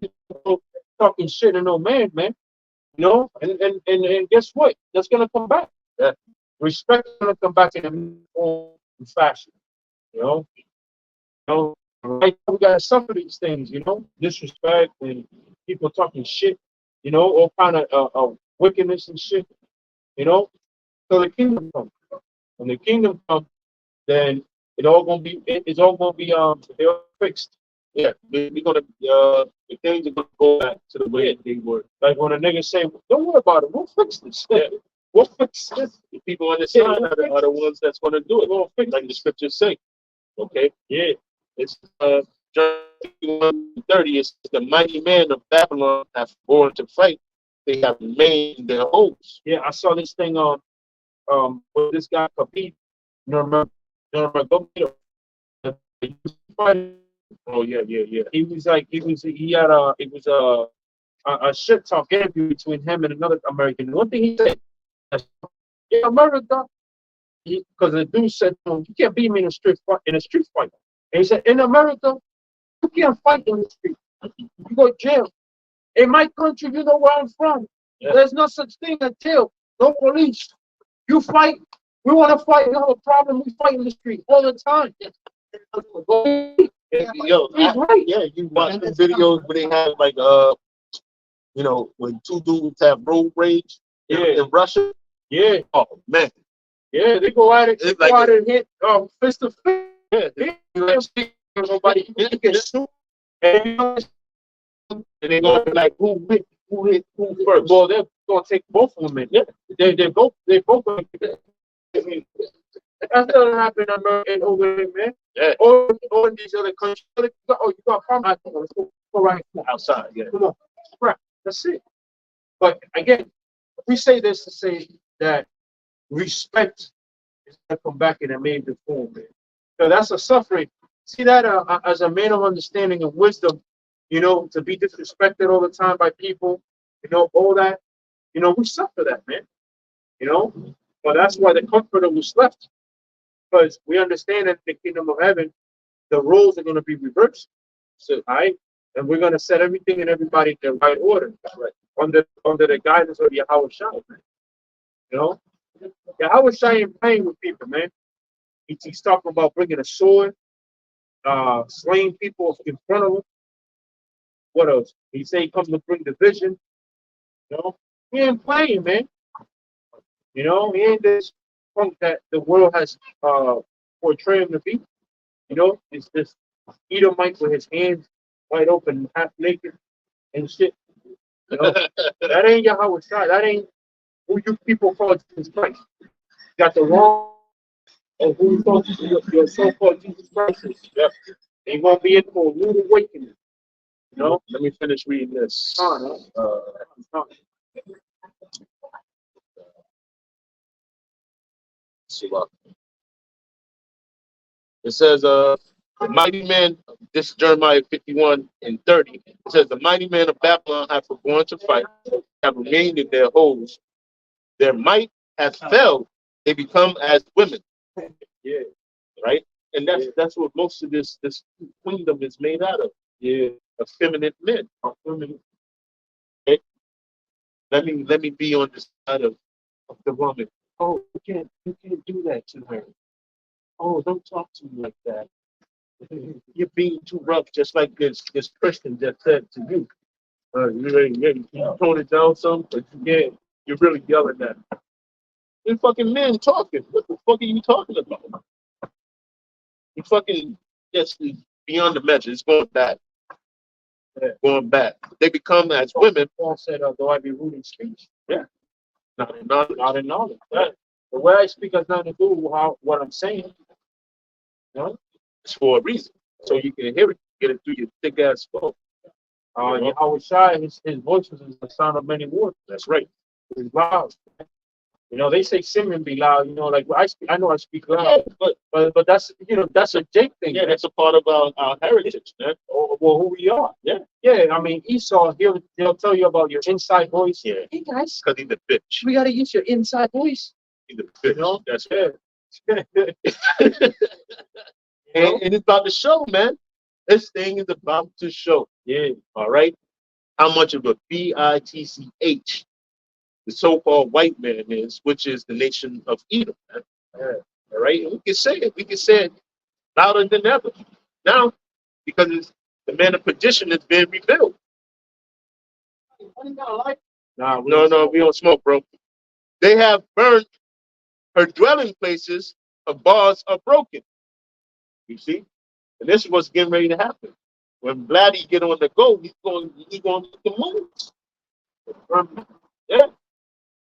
talking shit to no man, man. You know? And guess what? That's gonna come back. Yeah. Respect is gonna come back in a form and fashion. You know? Right now we gotta suffer these things, you know, disrespect and people talking shit, you know, all kind of wickedness and shit, you know. So the kingdom comes. When the kingdom comes, then it's all gonna be they're fixed. Yeah, we're gonna the things are gonna go back to the way they were. Like when a nigga say, "Don't worry about it, we'll fix this." Yeah. We'll fix this. The people on the side are the ones that's gonna do it. We'll fix like the scriptures say. Okay? Yeah. It's John 30, it's the mighty men of Babylon have born to fight. They have remained in their homes. Yeah, I saw this thing on with this guy Khabib Nurmagomedov. Oh yeah. He was like he had a shit talk interview between him and another American. One thing he said, in America, because the dude said, "You can't beat me in a street fight." And he said, "In America, you can't fight in the street. You go to jail. In my country, you know where I'm from. Yeah. There's no such thing as jail. No police. You fight. We want to fight. We have a problem. We fight in the street all the time." Yo, He's right. yeah, you watch the videos where they have like you know, when two dudes have road rage in Russia. Yeah. Oh man. Yeah, they go at it. They go at it and hit fist to fist. Yeah. Nobody gets sued. And they go like who hit who first. Well, they're gonna take both of them in. Yeah. They both. That's not happening in America and over there, man. Yeah. Or in these other countries. Oh, you got a problem? Let's go right outside. Yeah. Come on. Right. That's it. But again, we say this to say that respect is going to come back in a major form, man. So that's a suffering. See that as a man of understanding and wisdom, you know, to be disrespected all the time by people, you know, all that, you know, we suffer that, man. You know, but that's why the comforter was left, because we understand that in the kingdom of heaven, the roles are going to be reversed. So, all right, and we're going to set everything and everybody in the right order, right? Under the guidance of Yahweh Shai, man. You know, Yahweh Shai ain't playing with people, man. He's talking about bringing a sword, slaying people in front of him. What else? He say he comes to bring division. You know, he ain't playing, man. You know, he ain't this punk that the world has portrayed him to be. You know, it's this Edomite with his hands wide open, half naked, and shit. You know, that ain't Yahweh Shai. That ain't who you people call Jesus Christ. You got the wrong of who you call your so-called Jesus Christ is. Yep. They won't be in for a rude awakening. You know, let me finish reading this. See what it says. The mighty man, this is Jeremiah 51 and 30. It says, the mighty men of Babylon have forborne to fight, have remained in their holes. Their might has failed. They become as women. Yeah, Right? And that's what most of this kingdom is made out of. yeah. Effeminate men. Women. Okay? Let me be on the side of the woman. Oh, you can't do that to her. Oh, don't talk to me like that. You're being too rough, just like this Christian just said to you. You tone it down some, but you're really yelling at me. They're fucking men talking. What the fuck are you talking about? You fucking just beyond the measure. It's going bad. Yeah. Going bad. They become as women. Paul said, though I be rude in speech. Yeah. Not In knowledge. Yeah. The way I speak has nothing to do with what I'm saying. You know? It's for a reason. So you can hear it. Get it through your thick ass skull. Yahweh Shai, his voice is the sound of many waters. That's right. It's loud. You know, they say Simeon be loud. You know, like I know I speak loud, but that's that's a Jake thing. Yeah, that's a part of our heritage, man. Or who we are. Yeah. Yeah, I mean Esau, he'll tell you about your inside voice. Yeah. Hey guys, Because he's a bitch. we gotta use your inside voice. He's a bitch. You know? That's right. And it's about to show, man. This thing is about to show. Yeah. All right. How much of a bitch the so-called white man is, which is the nation of Edom. Man. All right. And we can say it. We can say it louder than ever. Now, because the man of perdition is being rebuilt. Nah, No, we don't smoke, bro. They have burned her dwelling places, her bars are broken. You see? And this is what's getting ready to happen. When Vladdy get on the go, he's going to the moves. Yeah.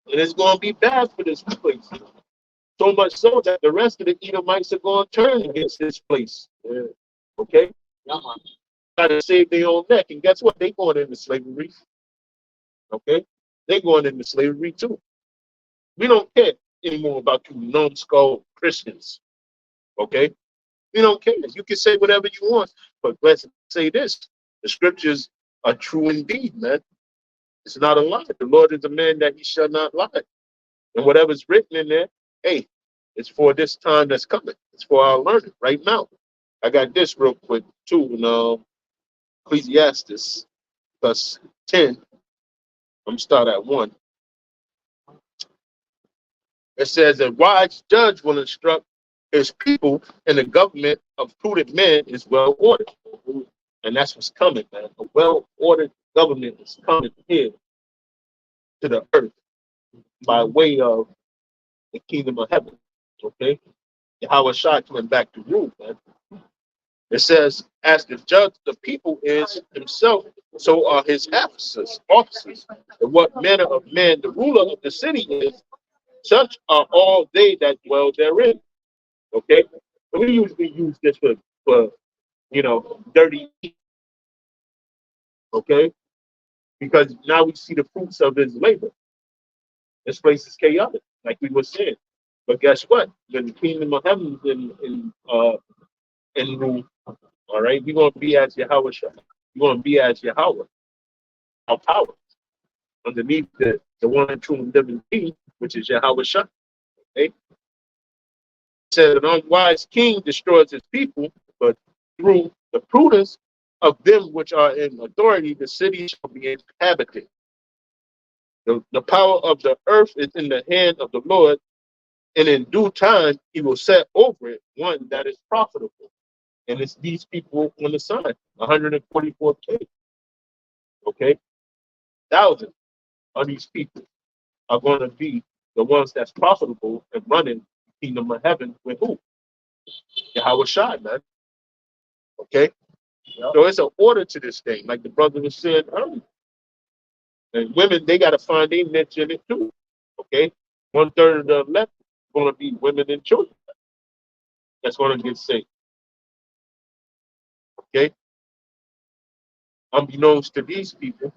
And it's going to be bad for this place. So much so that the rest of the Edomites are going to turn against this place. Yeah. Okay? Try to save their own neck. And guess what? They going into slavery. Okay? They're going into slavery too. We don't care anymore about you numbskull Christians. Okay? We don't care. You can say whatever you want, but let's say this. The scriptures are true indeed, man. It's not a lie. The Lord is a man that he shall not lie. And whatever's written in there, hey, it's for this time that's coming. It's for our learning right now. I got this real quick too. Ecclesiastes plus 10. I'm start at 1. It says a wise judge will instruct his people, and the government of prudent men is well ordered. And that's what's coming, man. A well ordered government is coming here to the earth by way of the kingdom of heaven. Okay? Yahweh Shai coming back to rule, man. It says, as the judge of the people is himself, so are his officers. And what manner of man the ruler of the city is, such are all they that dwell therein. Okay? So we usually use this for dirty, okay? Because now we see the fruits of his labor. This place is chaotic, like we were saying. But guess what? When the kingdom of heaven is in rule, all right, we're going to be as Yahweh Shai. We're going to be as Yahweh, our power, underneath the one and true and living king, which is Yahweh Shai. Okay? It said an unwise king destroys his people, but through the prudence of them which are in authority, the city shall be inhabited. The power of the earth is in the hand of the Lord, and in due time he will set over it one that is profitable. And it's these people on the sign, 144K. Okay? 1,000 of these people are going to be the ones that's profitable and running the kingdom of heaven with who? Yahweh Shai, man. Okay? Yep. So it's an order to this thing, like the brother was saying earlier. And women, they got to find their niche in it too. Okay? 1/3 of the left is going to be women and children. That's going to get saved. Okay? Unbeknownst to these people,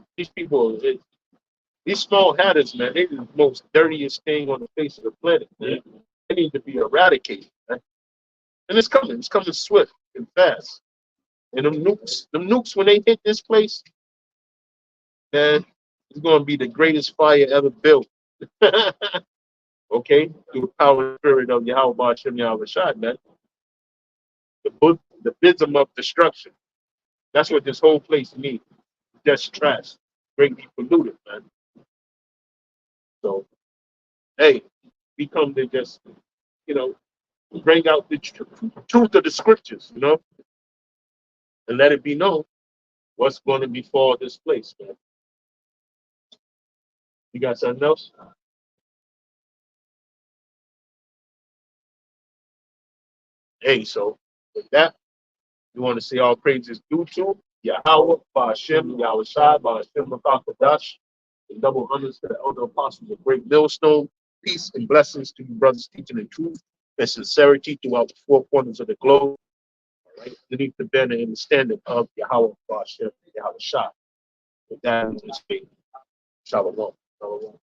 these small hatters, man, they're the most dirtiest thing on the face of the planet, man. They need to be eradicated, man. And it's coming swift. and fast. And them nukes, when they hit this place, man, it's gonna be the greatest fire ever built. Okay, through the power and spirit of Yahweh Hashem Yahweh Shad, man. The bism of destruction. That's what this whole place needs. Just trash, greatly polluted, man. So, hey, we come to just, you know, bring out the truth of the scriptures, and let it be known what's going to befall this place, man. You got something else? Hey, so with that, we want to say all praises due to Yahweh, Ba'ashem, Yahweh Shai, Ba'ashem, Makakadash, and double honors to the elder apostles of Great Millstone. Peace and blessings to you brothers teaching the truth and sincerity throughout the four corners of the globe, right? Beneath the banner and the standard of Yahweh, Ba'ashem, Yahweh Shai. With that, we say, Shalom. Shalom.